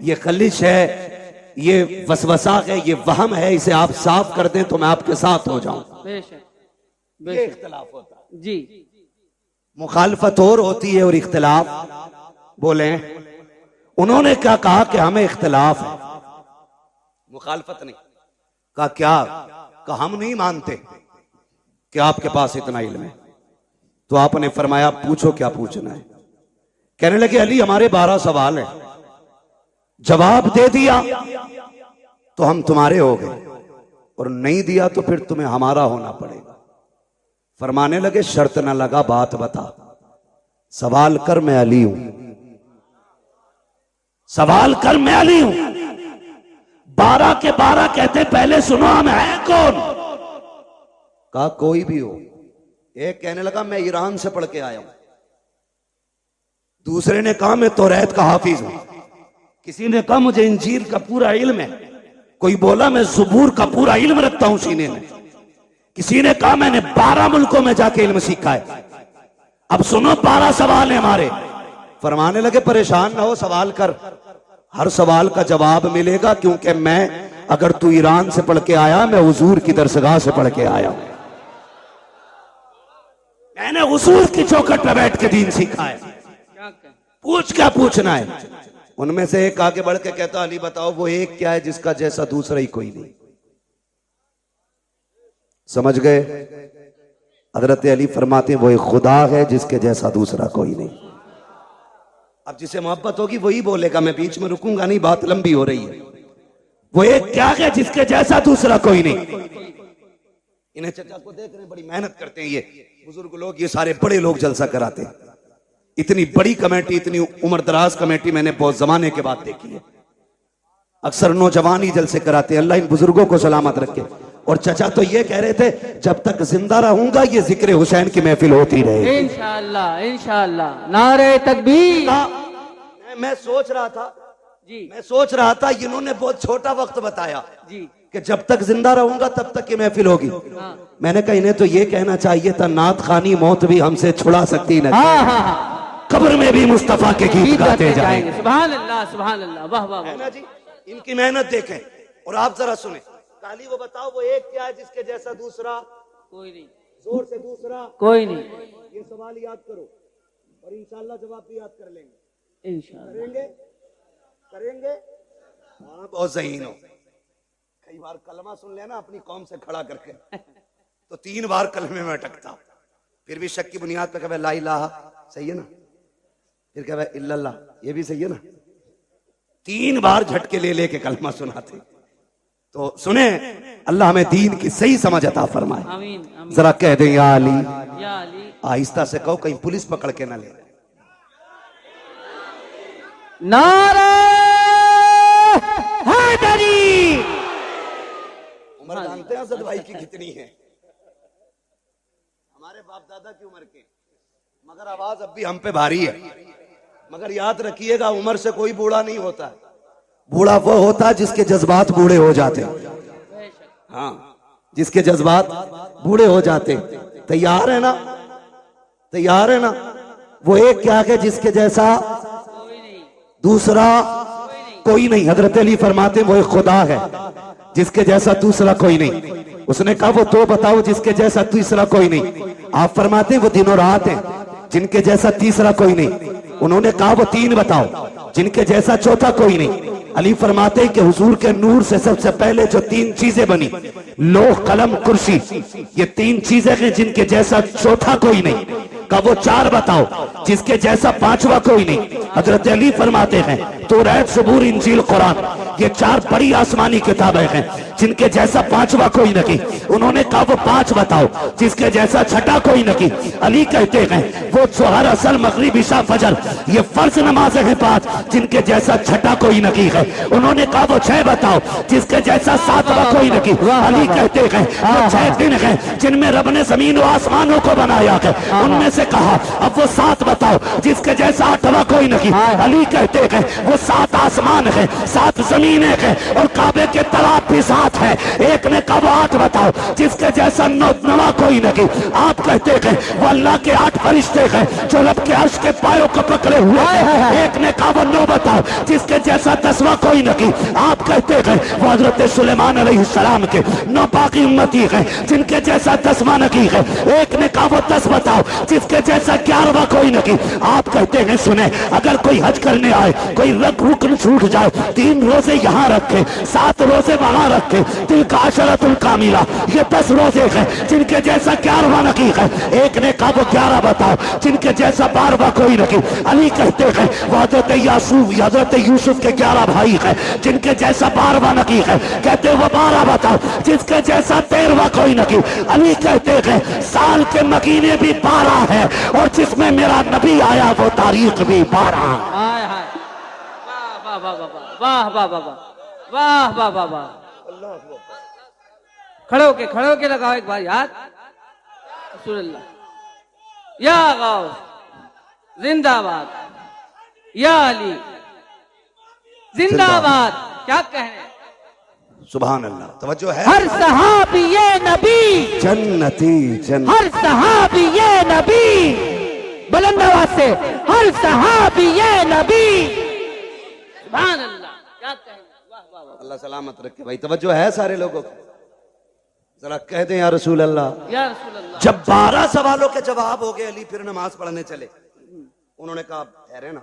ये खलिश है, ये वसवसा है, ये वहम है, इसे आप साफ कर दें तो मैं आपके साथ हो जाऊं। बेशक, ये बेशक, इख्तलाफ होता है। जी, मुखालफत और होती है और इख्तलाफ, बोले उन्होंने क्या कहा कि हमें इख्तलाफ है, मुखालफत नहीं। कहा क्या? कहा हम नहीं मानते कि आपके पास इतना इल्म है। तो आपने फरमाया पूछो क्या पूछना है। कहने लगे अली हमारे 12 सवाल हैं, जवाब दे दिया तो हम तुम्हारे हो गए, और नहीं दिया तो फिर तुम्हें हमारा होना पड़ेगा। फरमाने लगे शर्त ना लगा, बात बता, सवाल कर, मैं अली हूं, सवाल कर, मैं अली हूं। 12 के 12 कहते पहले सुनो हम है कौन? कहा कोई भी हो। एक कहने लगा मैं ईरान से पढ़ के आया हूं, दूसरे ने कहा मैं तौरात का हाफिज हूं, किसी ने कहा मुझे इंजील का पूरा इल्म है, कोई बोला मैं ज़बूर का पूरा इल्म रखता हूं सीने में, किसी ने कहा मैंने 12 मुल्कों में जाके इल्म सीखा है। अब सुनो 12 सवाल है हमारे। फरमाने लगे परेशान ना हो, सवाल कर, हर सवाल का जवाब मिलेगा, क्योंकि मैं, अगर तू ईरान से पढ़ के आया, मैं हुजूर की दरसगाह से पढ़ के आया हूं, मैंने हुजूर की चौखट पे बैठ के दीन सीखा है। पूछ क्या पूछना है? उनमें से एक आगे बढ़ के कहता अली बताओ वो एक क्या है जिसका जैसा दूसरा ही कोई नहीं। समझ गए? हजरत अली फरमाते हैं वो एक खुदा है जिसके जैसा दूसरा कोई नहीं। अब जिसे मोहब्बत होगी वही बोलेगा, मैं बीच में रुकूंगा नहीं, बात लंबी हो रही है। वो एक क्या है जिसके जैसा दूसरा कोई नहीं। इन्हें चचा को देख रहे हैं, बड़ी मेहनत करते हैं ये बुजुर्ग लोग, ये सारे बड़े लोग जलसा कराते हैं। इतनी बड़ी कमेटी, इतनी उम्र दराज कमेटी मैंने बहुत जमाने के बाद देखी है। अक्सर नौजवान ही जलसे कराते हैं। अल्लाह इन बुजुर्गों को सलामत रखे। और चचा तो ये कह रहे थे जब तक जिंदा रहूंगा ये जिक्र हुसैन की महफिल होती रहे। इंशाअल्लाह इंशाअल्लाह। नारे तकबीर। मैं सोच रहा था जी मैं सोच रहा था इन्होंने बहुत छोटा वक्त बताया जी। कि जब तक जिंदा रहूंगा तब तक की महफिल होगी। हाँ मैंने कहा इन्हें तो ये कहना चाहिए था नात खानी मौत भी हमसे छुड़ा सकती नहीं, हाँ हाँ हाँ। कब्र में भी मुस्तफा के गीत गाते जाएंगे। सुभान अल्लाह सुभान अल्लाह। वाह वाह है वाह। ना जी, इनकी मेहनत देखें। और आप जरा सुने, काली वो बताओ वो एक क्या है जिसके जैसा दूसरा? कोई नहीं, जोर से दूसरा कोई नहीं। ये सवाल याद करो और इंशाल्लाह जवाब भी याद कर लेंगे। इंशाअल्लाह करेंगे करेंगे। हाँ बहुत ज़हीन हो। कई बार कलमा सुन लेना अपनी कौम से खड़ा करके तो 3 बार कलमे में अटकता, फिर भी शक की बुनियाद पे कहे ला इलाहा, सही है ना, फिर कहे इल्लल्लाह, ये भी सही है ना। 3 बार झटके ले लेके कलमा सुनाते। तो सुने, अल्लाह हमें दीन की सही समझ अता फरमाए। आमीन आमीन। जरा कह दें या अली, या अली। आहिस्ता से कहो कहीं पुलिस पकड़ के ना ले। नारे हैदरी। उम्र जानते हैं असद भाई की कितनी है? हमारे बाप दादा की उम्र के, मगर आवाज अब भी हम पे भारी है। मगर याद रखिएगा उम्र से कोई बूढ़ा नहीं होता है। बूढ़ा वो होता है जिसके जज्बात बूढ़े हो जाते हैं। हाँ, जिसके जज्बात बूढ़े हो जाते। तैयार है ना? तैयार है ना? वो एक क्या है जिसके जैसा दूसरा कोई नहीं। हजरत अली फरमाते वो एक खुदा है जिसके जैसा दूसरा कोई नहीं। उसने कहा वो तो बताओ जिसके जैसा तीसरा कोई नहीं। आप फरमाते वो दिन और रात है जिनके जैसा तीसरा कोई नहीं। उन्होंने कहा वो 3 बताओ जिनके जैसा चौथा कोई नहीं। अली फरमाते कि हुजूर के नूर से सबसे पहले जो 3 चीजें बनी, लोह कलम कुर्सी, ये 3 चीजें हैं जिनके जैसा चौथा कोई नहीं। का वो 4 बताओ जिसके जैसा 5वां कोई नहीं। हजरत अली फरमाते हैं तौरात, ज़बूर, इंजील, कुरान, ये 4 बड़ी आसमानी किताबें हैं जिनके जैसा 5वां कोई नहीं। उन्होंने कहा वो 5 बताओ जिसके जैसा छठा कोई नहीं। अली कहते हैं वो जोहर, असर, मगरिब, इशा, फजर, ये फर्ज नमाजें हैं 5 जिनके जैसा छठा कोई नहीं है। उन्होंने कहा वो 6 बताओ जिसके जैसा 7वां कोई नहीं। अली कहते हैं वो 6 दिन हैं जिनमें रब ने जमीन और आसमानों को बनाया है। उनमें से कहा अब वो 7 बताओ जिसके जैसा 8वां कोई नहीं। अली कहते हैं वो 7 आसमान है, 7 जमीनें हैं और काबे के तलाब भी 7 है। एक ने कहा वो 8 बताओ जिसके जैसा 9वां कोई नहीं। आप कहते हैं वो अल्लाह के 8 फरिश्ते हैं जो रब के अर्श के पायों को पकड़े हुए हैं। एक ने कहा वो 9 बताओ जिसके जैसा 10वां कोई नहीं। आप कहते हैं वो हजरत सुलेमान अलैहिस्सलाम के 9 बाकी उम्मती हैं जिनके जैसा 10वां नहीं है। एक ने कहा वो 10 बताओ जिसके जैसा 11वां कोई नहीं। आप कहते हैं सुने, अगर कोई हज करने आए, कोई रुकन छूट जाए, 3 रोजे यहाँ रखे, 7 रोजे वहां रखे, तिल का अशरतुल कामिला, ये 10 रोजे हैं जिनके जैसा 11वां नहीं है। एक ने कहा वो 11 बताओ जिनके जैसा 12वां कोई नहीं। अली कहते हैं वो हजरत यासूफ, हजरत यूसुफ के 11 भाई हैं जिनके जैसा 12वां नहीं है। कहते वो 12 बताओ जिसके जैसा 13वां कोई नहीं। अली कहते हैं साल के महीने भी 12 है और जिसमें मेरा नबी आया वो तारीख भी 12। हाय हाय। वाह वाह वाह वाह वाह वाह वाह वाह वाह वाह। खड़े होके लगाओ एक बार याद। रसूलुल्लाह या गौस जिंदाबाद, या अली जिंदाबाद। क्या कहने, सुभान अल्लाह। तवज्जो है। हर सहाबी ये नबी जन्नती जन्नत, हर सहाबी ये नबी, बुलंद आवाज से हर सहाबी ये नबी। सुभान अल्लाह। क्या कहने, वाह वाह वाह। अल्लाह सलामत रखे। भाई तवज्जो है सारे लोगों को, जरा कह दें या रसूल अल्लाह। या रसूल अल्लाह। जब 12 सवालों के जवाब हो गए, अली फिर नमाज पढ़ने चले। उन्होंने कहा ठहरे ना,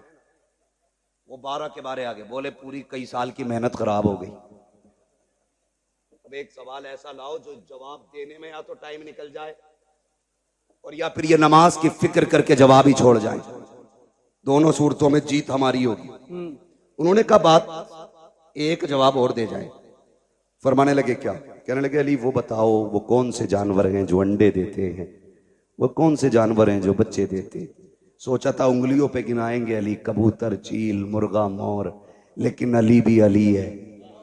वो 12 के बारे आगे बोले पूरी कई साल की मेहनत खराब हो गई। अब एक सवाल ऐसा लाओ जो जवाब देने में या तो टाइम निकल जाए और या फिर ये नमाज की फिक्र करके जवाब ही छोड़ जाए। दोनों सूरतों में जीत हमारी होगी। उन्होंने कहा बात एक जवाब और दे जाए। फरमाने लगे क्या? कहने लगे अली वो बताओ वो कौन से जानवर हैं जो अंडे देते हैं, वो कौन से जानवर हैं जो बच्चे देते हैं। सोचा था उंगलियों पे गिनाएंगे अली, कबूतर, चील, मुर्गा, मोर, लेकिन अली भी अली है।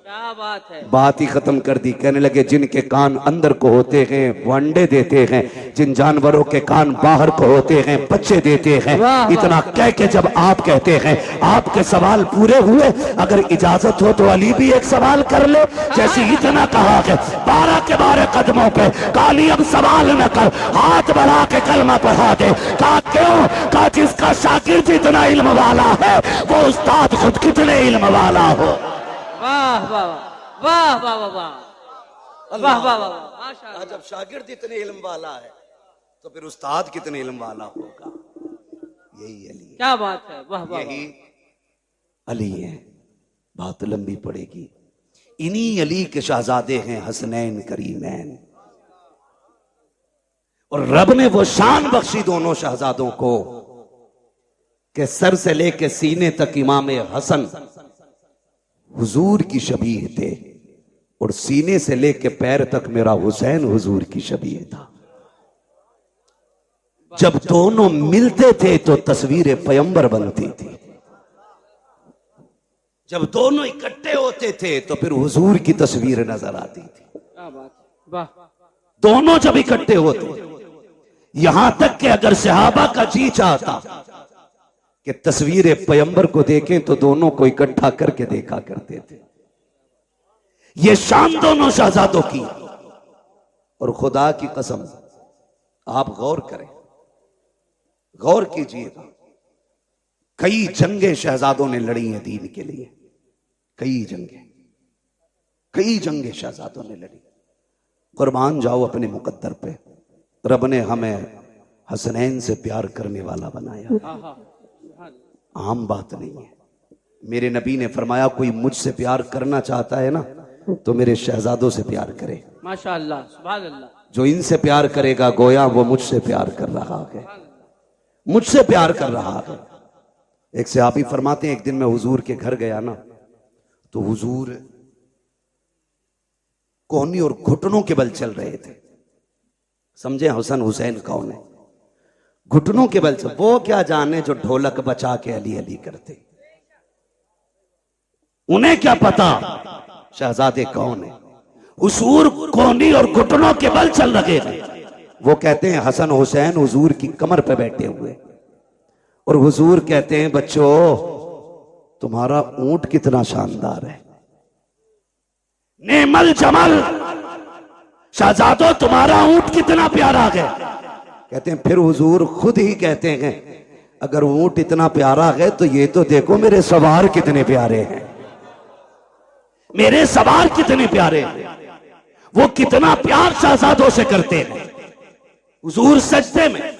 क्या बात है। बात ही खत्म कर दी। कहने लगे जिनके कान अंदर को होते हैं वो अंडे देते हैं, जिन जानवरों के कान बाहर को होते हैं बच्चे देते हैं। इतना कह के जब आप कहते हैं आपके सवाल पूरे हुए, अगर इजाजत हो तो अली भी एक सवाल कर ले। जैसे इतना कहा है 12 के 12 कदमों पे काली अब सवाल न कर, हाथ बढ़ा के कलमा पढ़ा दे। कहा क्यों? कहा जिसका शागिर्द इतना इल्म वाला है वो उस्ताद खुद कितने इल्म वाला हो। वाह वाह वाह वाह वाह वाह वाह वाह वाह माशाअल्लाह। जब शागिर्द इतने इल्म वाला है तो फिर उस्ताद कितने इल्म वाला होगा। यही अली, क्या बात है। वाह वाह यही अली है। बात लंबी पड़ेगी। इन्हीं अली के शहजादे हैं हसनैन करीमैन, और रब ने वो शान बख्शी दोनों शहजादों को कि सर से लेके सीने तक इमाम हसन हुजूर की शबीह थे, और सीने से लेके पैर तक मेरा हुसैन हुजूर की शबीह था। जब दोनों मिलते थे तो तस्वीर पैगंबर बनती थी, जब दोनों इकट्ठे होते थे तो फिर हुजूर की तस्वीर नजर आती थी। क्या बात है। वाह दोनों जब इकट्ठे होते, यहां तक कि अगर सहाबा का जी चाहता कि तस्वीर पैगंबर को देखें तो दोनों को इकट्ठा करके देखा करते थे। ये शान दोनों शहजादों की। और खुदा की कसम आप गौर करें, गौर कीजिएगा, कई जंगें शहजादों ने लड़ी हैं दीन के लिए। कई जंगें शहजादों ने लड़ी। कुर्बान जाओ अपने मुकद्दर पे। रब ने हमें हसनैन से प्यार करने वाला बनाया, आम बात नहीं है। मेरे नबी ने फरमाया कोई मुझसे प्यार करना चाहता है ना तो मेरे शहजादों से प्यार करे। माशाअल्लाह सुभान अल्लाह। जो इनसे प्यार करेगा गोया वो मुझसे प्यार कर रहा है, मुझसे प्यार कर रहा है। एक सहाबी फरमाते हैं एक दिन मैं हुजूर के घर गया ना तो हुजूर कोहनी और घुटनों के बल चल रहे थे। समझे हसन हुसैन कौन है? घुटनों के बल से। वो क्या जाने जो ढोलक बचा के अली अली करते, उन्हें क्या पता शहजादे कौन है। हुजूर कोहनी और घुटनों के बल चल रहे थे। वो कहते हैं हसन हुसैन हुजूर की कमर पे बैठे हुए, और हुजूर कहते हैं बच्चों तुम्हारा ऊंट कितना शानदार है, नेमल जमल। शहजादो तुम्हारा ऊंट कितना प्यारा है। कहते हैं फिर हुजूर खुद ही कहते हैं अगर ऊंट इतना प्यारा है तो ये तो देखो मेरे सवार कितने प्यारे हैं, मेरे सवार कितने प्यारे हैं। वो कितना प्यार शहजादों से करते हैं। हुजूर सजदे में,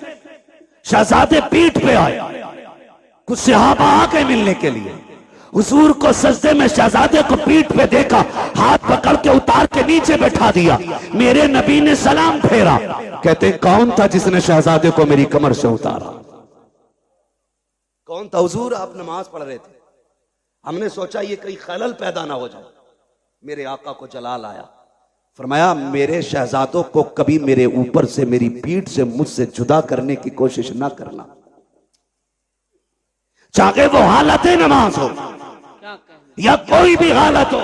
शहजादे पीठ पे आए, कुछ सहाबा आ गए मिलने के लिए। हुजूर को सजदे में शहजादे को पीठ पे देखा, हाथ पकड़ के उतार के नीचे बैठा दिया। मेरे नबी ने सलाम फेरा। कहते हैं कौन था जिसने शहजादे को मेरी कमर से उतारा? कौन था? हुजूर आप नमाज पढ़ रहे थे, हमने सोचा ये कहीं खलल पैदा ना हो जाए। मेरे आका को जलाल आया, फरमाया मेरे शहजादों को कभी मेरे ऊपर से, मेरी पीठ से, मुझसे जुदा करने की कोशिश ना करना, चाहे वो हालत नमाज हो या कोई भी हालत हो।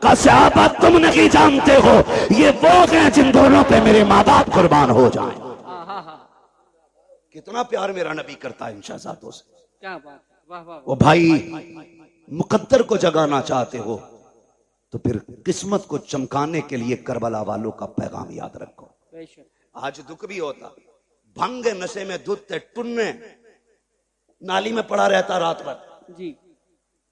का सहाबा तुम नहीं जानते हो ये वो हैं जिन दोनों पे मेरे माँ बाप कुर्बान हो जाएं। कितना प्यार मेरा नबी करता है इन शहजादों से। क्या बात। वाह वाह। वो भाई मुकद्दर को जगाना चाहते हो तो फिर किस्मत को चमकाने के लिए करबला वालों का पैगाम याद रखो। आज दुख भी होता, भंग नशे में दूध टुन्ने नाली में पड़ा रहता रात भर जी,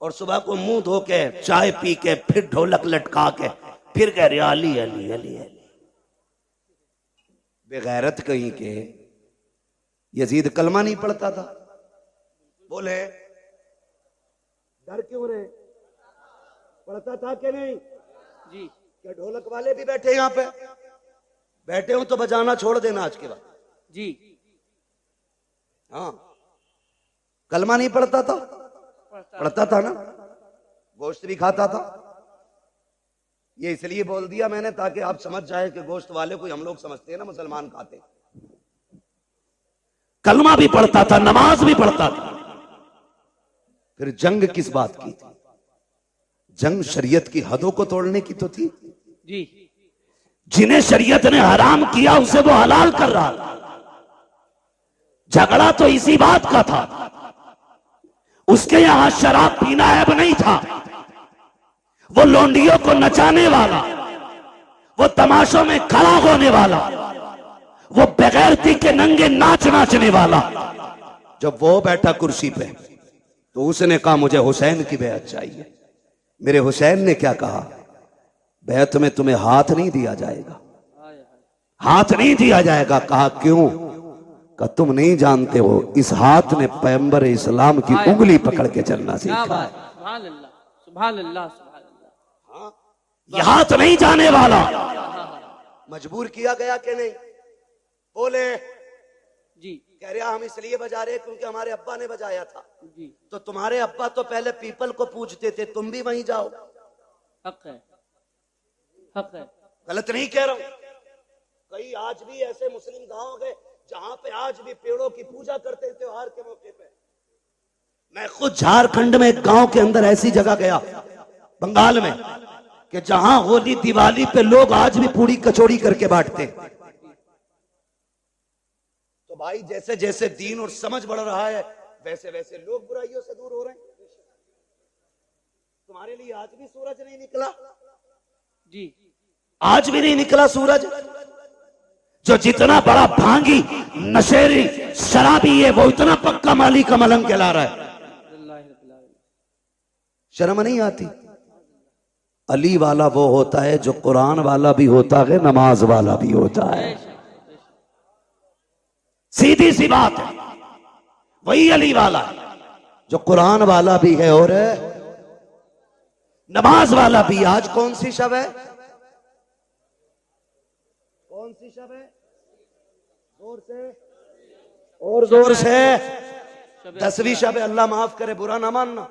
और सुबह को मुंह धो के चाय पी के फिर ढोलक लटका के फिर कह रहे अली अली अली अली। बेगैरत कहीं के। यजीद कलमा नहीं पढ़ता था, बोले डर क्यों रहे? पढ़ता था कि नहीं? जी। क्या ढोलक वाले भी बैठे यहां पे? बैठे हो तो बजाना छोड़ देना आज के बाद। जी हाँ, कलमा नहीं पढ़ता था? पढ़ता था ना, गोश्त भी खाता था। ये इसलिए बोल दिया मैंने ताकि आप समझ जाए कि गोश्त वाले कोई हम लोग समझते हैं ना मुसलमान खाते। कलमा भी पढ़ता था, नमाज भी पढ़ता था। फिर जंग किस बात की थी? जंग शरीयत की हदों को तोड़ने की तो थी। जी। जिन्हें शरीयत ने हराम किया उसे वो हलाल कर रहा। झगड़ा तो इसी बात का था। उसके यहां शराब पीना ऐब नहीं था। वो लोंडियों को नचाने वाला, वो तमाशों में खड़ा होने वाला, वो बेगैरती के नंगे नाच नाचने वाला, जब वो बैठा कुर्सी पे तो उसने कहा मुझे हुसैन की बैत चाहिए। मेरे हुसैन ने क्या कहा, बैत में तुम्हें हाथ नहीं दिया जाएगा, हाथ नहीं दिया जाएगा। कहा क्यों? कहा तुम नहीं जानते हो इस हाथ ने पैगंबर इस्लाम की उंगली पकड़ के चलना सीखा। सुभान अल्लाह, सुभान अल्लाह, सुभान अल्लाह। यह हाथ नहीं जाने वाला। मजबूर किया गया कि नहीं? बोले जी। कह रहा हम इसलिए बजा रहे क्योंकि हमारे अब्बा ने बजाया था। जी। तो तुम्हारे अब्बा तो पहले पीपल को पूजते थे, तुम भी वहीं जाओ। हक है, हक है। गलत नहीं कह रहा हूं। कई आज भी ऐसे मुस्लिम गांव गए जहां पे आज भी पेड़ों की पूजा करते हैं त्योहार के मौके पे। मैं खुद झारखंड में एक गांव के अंदर ऐसी जगह गया बंगाल में कि जहां होली दिवाली पे लोग आज भी पूरी कचौड़ी करके बांटते। तो भाई जैसे जैसे दीन और समझ बढ़ रहा है वैसे वैसे लोग बुराइयों से दूर हो रहे हैं। तुम्हारे लिए आज भी सूरज नहीं निकला? जी। आज भी नहीं निकला सूरज। जो जितना बड़ा भांगी नशेरी शराबी है वो इतना पक्का माली का मलंग कहला रहा है। शर्म नहीं आती? अली वाला वो होता है जो कुरान वाला भी होता है, नमाज वाला भी होता है। सीधी सी बात है, वही अली वाला है जो कुरान वाला भी है और नमाज वाला भी। आज कौन सी शब है? कौन सी शब है? जोर से और जोर से। 10वीं शब है। अल्लाह माफ करे, बुरा ना मानना।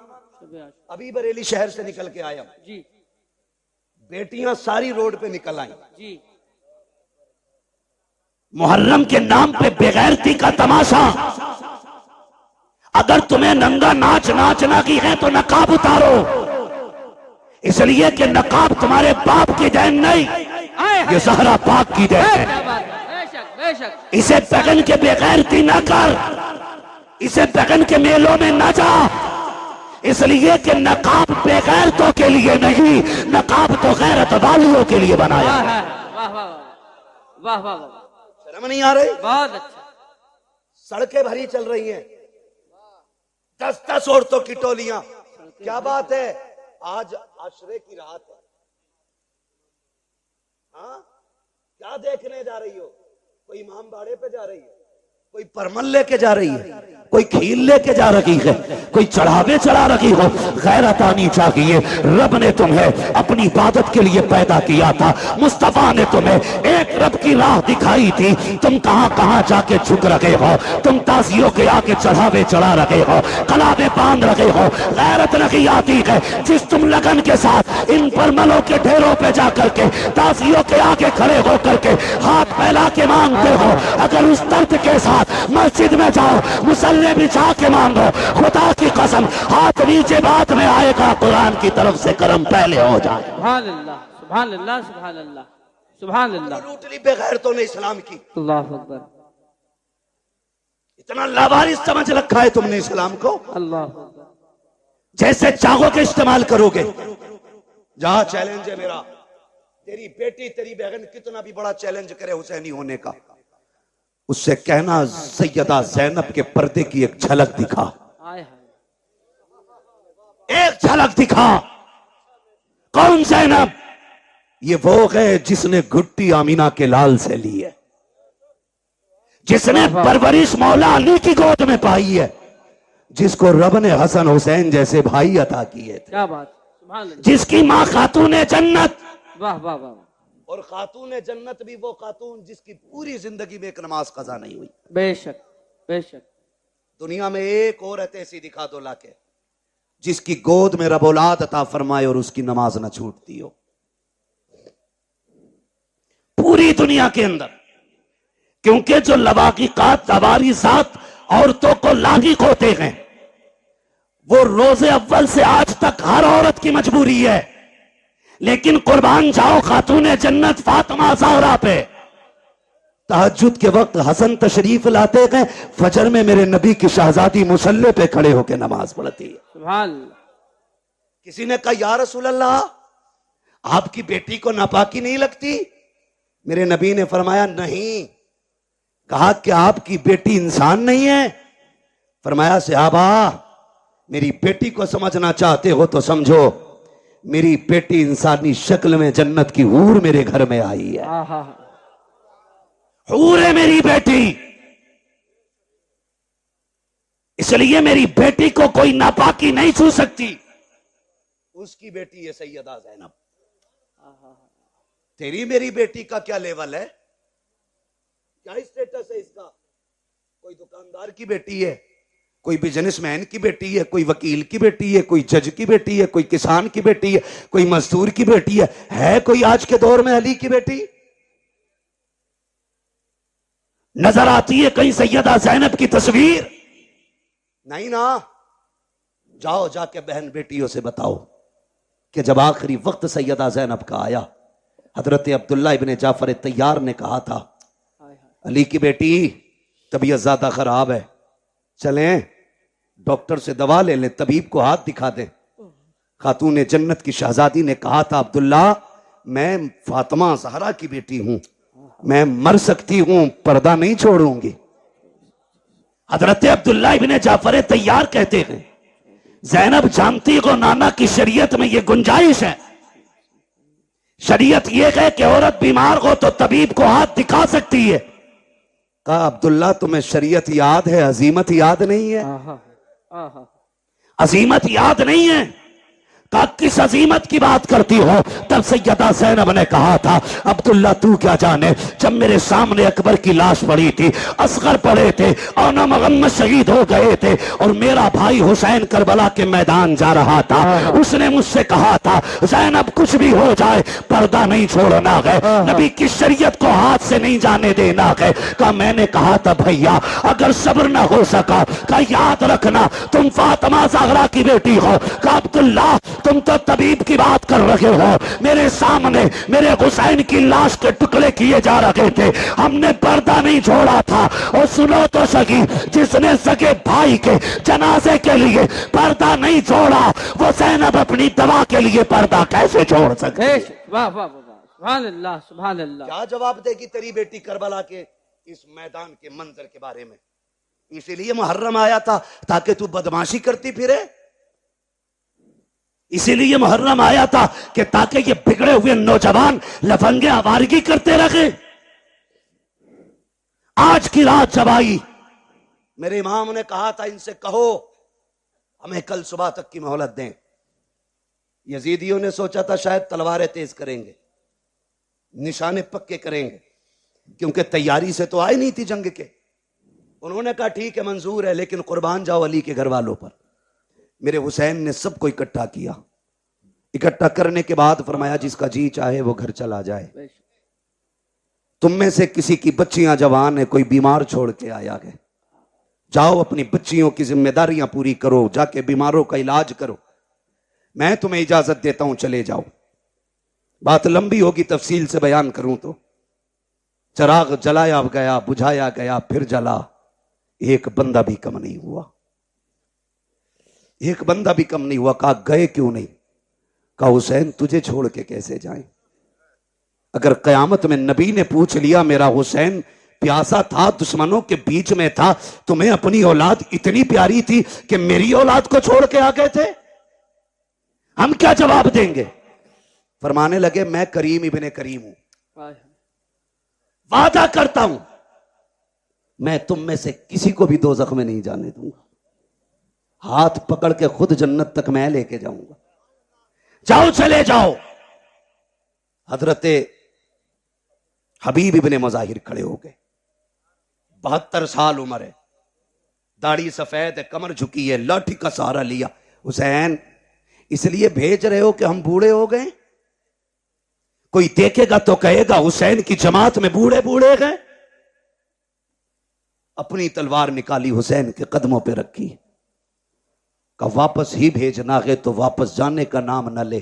अभी बरेली शहर से निकल के आया जी। बेटियां सारी रोड पे निकल आई जी। मुहर्रम के नाम पे बेगैरती का तमाशा। अगर तुम्हें नंगा नाच नाचना की है तो नकाब उतारो, इसलिए कि नकाब तुम्हारे बाप की देन नहीं, ये ज़हरा पाक की देन है। बेशक। इसे बगन के बेगैरती ना कर, इसे बगन के मेलों में न जा, इसलिए कि नकाब बेगैरतों के लिए नहीं, नकाब तो गैरत वालियों के लिए बनाया है। वाह वाह वाह वाह वाह। शर्म नहीं आ रही? बहुत अच्छा। सड़कें भरी चल रही हैं, 10-10 औरतों की टोलियां। क्या बात है? आज आशरे की रात है। हाँ, क्या देखने जा रही हो? कोई इमाम बाड़े पे जा रही है, कोई परमल लेके जा रही है, कोई खील लेके जा रही है, कोई चढ़ावे चढ़ा रही हो। गैरत आनी चाहिए। रब ने तुम्हें अपनी इबादत के लिए पैदा किया था। मुस्तफा ने तुम्हें एक रब की राह दिखाई थी। तुम कहां कहां जाके झुक रहे हो, तुम ताजियों के आगे चढ़ावे चढ़ा रहे हो, कलावे बांध रहे हो। गैरत नहीं आती है जिस तुम लगन के साथ इन परमलों के ढेरों पे जाकर के ताजियों के आगे खड़े होकर के हाथ फैला के मांगते हो। अगर उस दर्द के साथ मस्जिद में जाओ, मुसल्ले बिछा के मांगो, खुदा की कसम हाथ नीचे बाद में आएगा, कुरान की तरफ से करम पहले हो जाए। सुभान अल्लाह, सुभान अल्लाह, सुभान अल्लाह, सुभान अल्लाह। लूटली बेगैरतों ने इस्लाम की। अल्लाह अकबर। इतना लावारिस समझ रखा है तुमने इस्लाम को। अल्लाह अकबर। जैसे चाहोगे इस्तेमाल करोगे। जहां चैलेंज है मेरा, तेरी बेटी तेरी बहन कितना भी बड़ा चैलेंज करे हुसैनी होने का, उससे कहना सैयदा जैनब के पर्दे की एक झलक दिखा, एक झलक दिखा। कौन जैनब? ये वो है जिसने गुट्टी आमीना के लाल से ली है, जिसने परवरिश मौला अली की गोद में पाई है, जिसको रब ने हसन हुसैन जैसे भाई अता किए थे। क्या बात, सुभान अल्लाह। जिसकी माँ खातून जन्नत। वाह वाह वाह। और खातून जन्नत भी वो खातून जिसकी पूरी जिंदगी में एक नमाज कज़ा नहीं हुई। बेशक बेशक। दुनिया में एक औरत ऐसी दिखा दो लाके जिसकी गोद में रब औलाद अता फरमाए और उसकी नमाज न छूटती हो पूरी दुनिया के अंदर। क्योंकि जो लवाकिकात तवारीसात औरतों को लागिक होते हैं वो रोजे अव्वल से आज तक हर औरत की मजबूरी है, लेकिन कुर्बान जाओ खातून जन्नत फातिमा ज़हरा पे। तहज्जुद के वक्त हसन तशरीफ लाते गए, फजर में मेरे नबी की शहजादी मुसल्ले पे खड़े होकर नमाज पढ़ती है। सुभान अल्लाह। किसी ने कहा या रसूल अल्लाह, आपकी बेटी को नापाकी नहीं लगती? मेरे नबी ने फरमाया नहीं। कहा कि आपकी बेटी इंसान नहीं है? फरमाया सहाबा, मेरी बेटी को समझना चाहते हो तो समझो, मेरी बेटी इंसानी शक्ल में जन्नत की हूर मेरे घर में आई है। हूर है मेरी बेटी, इसलिए मेरी बेटी को कोई नापाकी नहीं छू सकती। उसकी बेटी है सैयदा ज़ैनब। तेरी मेरी बेटी का क्या लेवल है, क्या स्टेटस है इसका? कोई दुकानदार की बेटी है, कोई बिजनेसमैन की बेटी है, कोई वकील की बेटी है, कोई जज की बेटी है, कोई किसान की बेटी है, कोई मजदूर की बेटी है कोई आज के दौर में अली की बेटी? नजर आती है कहीं सैयदा ज़ैनब की तस्वीर? नहीं ना। जाओ जाके बहन बेटियों से बताओ कि जब आखिरी वक्त सैयदा ज़ैनब का आया, हजरत अब्दुल्ला इब्ने जाफर तैयार ने कहा था, अली की बेटी तबीयत ज्यादा खराब है, चलें डॉक्टर से दवा ले लें, तबीब को हाथ दिखा दें। खातून जन्नत की शहजादी ने कहा था, अब्दुल्ला मैं फातिमा ज़हरा की बेटी हूं, मैं मर सकती हूं, पर्दा नहीं छोड़ूंगी। हजरत अब्दुल्ला इब्ने जाफर तैयार कहते हैं, ज़ैनब जानती हो नाना की शरीयत में यह गुंजाइश है, शरीयत यह है कि औरत बीमार हो तो तबीब को हाथ दिखा सकती है। कहा अब्दुल्ला तुम्हें शरीयत याद है, अजीमत याद नहीं है? अजीमत याद नहीं है? कहा किस अजीमत की बात करती हो? तब सैयदा ज़ैनब ने कहा था, अब्दुल्ला तू क्या जाने, जब मेरे सामने अकबर की लाश पड़ी थी, असगर पड़े थे और ना मोहम्मद शहीद हो गए थे, और मेरा भाई हुसैन करबला के मैदान जा रहा था, उसने मुझसे कहा था ज़ैनब कुछ भी हो जाए पर्दा नहीं छोड़ना है, नबी की शरीयत को हाथ से नहीं जाने देना है। कहा मैंने कहा था भैया अगर सब्र ना हो सका, का याद रखना तुम फातिमा ज़हरा की बेटी हो। कहा अब्दुल्ला तुम तो तबीब की बात कर रहे हो, मेरे सामने मेरे हुसैन की लाश के टुकड़े किए जा रहे थे, हमने पर्दा नहीं छोड़ा था। और सुनो तो सही, जिसने सगे भाई के जनाजे के लिए पर्दा नहीं छोड़ा, वो ज़ैनब अपनी दवा के लिए पर्दा कैसे छोड़ सकते? वाह वाह वाह, सुभान अल्लाह सुभान अल्लाह। क्या जवाब देगी तेरी बेटी करबला के इस मैदान के मंजर के बारे में? इसीलिए मुहर्रम आया था ताकि तू बदमाशी करती फिरे, इसीलिए मुहर्रम आया था कि ताकि ये बिगड़े हुए नौजवान लफंगे आवारगी करते रहे। आज की रात जब आई, मेरे इमाम ने कहा था इनसे कहो हमें कल सुबह तक की मोहलत दें। यजीदियों ने सोचा था शायद तलवारें तेज करेंगे, निशाने पक्के करेंगे, क्योंकि तैयारी से तो आए नहीं थी जंग के। उन्होंने कहा ठीक है मंजूर है, लेकिन कुर्बान जाओ अली के घर वालों पर। मेरे हुसैन ने सबको इकट्ठा किया, इकट्ठा करने के बाद फरमाया जिसका जी चाहे वो घर चला जाए, तुम में से किसी की बच्चियां जवान है, कोई बीमार छोड़ के आया है, जाओ अपनी बच्चियों की जिम्मेदारियां पूरी करो, जाके बीमारों का इलाज करो, मैं तुम्हें इजाजत देता हूं चले जाओ। बात लंबी होगी, तफसील से बयान करूं तो चराग जलाया गया, बुझाया गया, फिर जला, एक बंदा भी कम नहीं हुआ, एक बंदा भी कम नहीं हुआ। कहा गए क्यों नहीं? कहा हुसैन तुझे छोड़ के कैसे जाएं? अगर कयामत में नबी ने पूछ लिया मेरा हुसैन प्यासा था, दुश्मनों के बीच में था, तुम्हें अपनी औलाद इतनी प्यारी थी कि मेरी औलाद को छोड़ के आ गए थे, हम क्या जवाब देंगे? फरमाने लगे मैं करीम इब्ने करीम हूं, वादा करता हूं मैं तुम में से किसी को भी दोज़ख में नहीं जाने दूंगा, हाथ पकड़ के खुद जन्नत तक मैं लेके जाऊंगा, जाओ चले जाओ। हजरते हबीब इब्ने मुज़ाहिर खड़े हो गए, 72 साल उम्र है, दाढ़ी सफेद है, कमर झुकी है, लाठी का सहारा लिया। हुसैन इसलिए भेज रहे हो कि हम बूढ़े हो गए? कोई देखेगा तो कहेगा हुसैन की जमात में बूढ़े बूढ़े गए। अपनी तलवार निकाली, हुसैन के कदमों पे रखी, का वापस ही भेजना है तो वापस जाने का नाम न ले,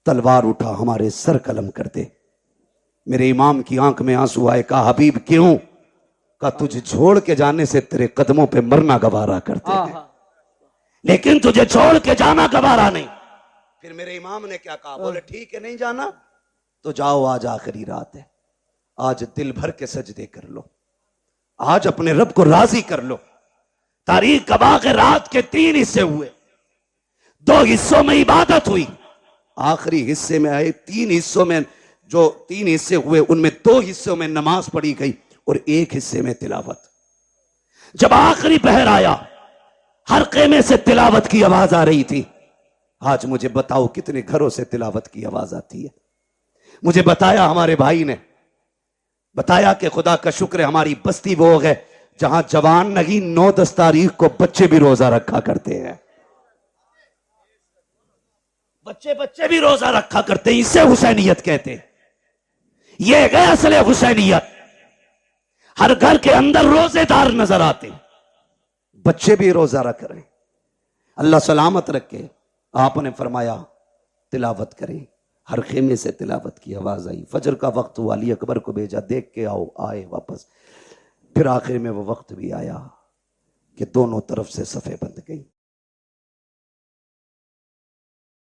तलवार उठा हमारे सर कलम कर दे। मेरे इमाम की आंख में आंसू आए, कहा हबीब क्यों? का तुझे छोड़ के जाने से तेरे कदमों पे मरना गवारा करते हैं, लेकिन तुझे छोड़ के जाना गवारा नहीं। फिर मेरे इमाम ने क्या कहा? बोले ठीक है नहीं जाना तो जाओ, आज आखिरी रात है, आज दिल भर के सजदे कर लो, आज अपने रब को राजी कर लो। तारीख गवाह के रात के 3 हिस्से हुए, 2 हिस्सों में इबादत हुई, आखिरी हिस्से में आए 3 हिस्सों में, जो 3 हिस्से हुए उनमें 2 हिस्सों में नमाज पढ़ी गई और 1 हिस्से में तिलावत। जब आखिरी पहर आया, हर खेमे से तिलावत की आवाज आ रही थी। आज मुझे बताओ कितने घरों से तिलावत की आवाज आती है? मुझे बताया हमारे भाई ने, बताया कि खुदा का शुक्र है हमारी बस्ती वो है जहां जवान नगी 9-10 तारीख को बच्चे भी रोजा रखा करते हैं, बच्चे भी रोजा रखा करते हैं। इसे हुसैनियत कहते हैं। यह है असले हुसैनियत। हर घर के अंदर रोजेदार नजर आते, बच्चे भी रोजा रख रहे हैं। अल्लाह सलामत रखे। आपने फरमाया तिलावत करें। हर खेमे से तिलावत की आवाज आई। फजर का वक्त हुआ, अली अकबर को भेजा, देख के आओ। आए वापस। फिर आखिर में वो वक्त भी आया कि दोनों तरफ से सफ़े बंध गई।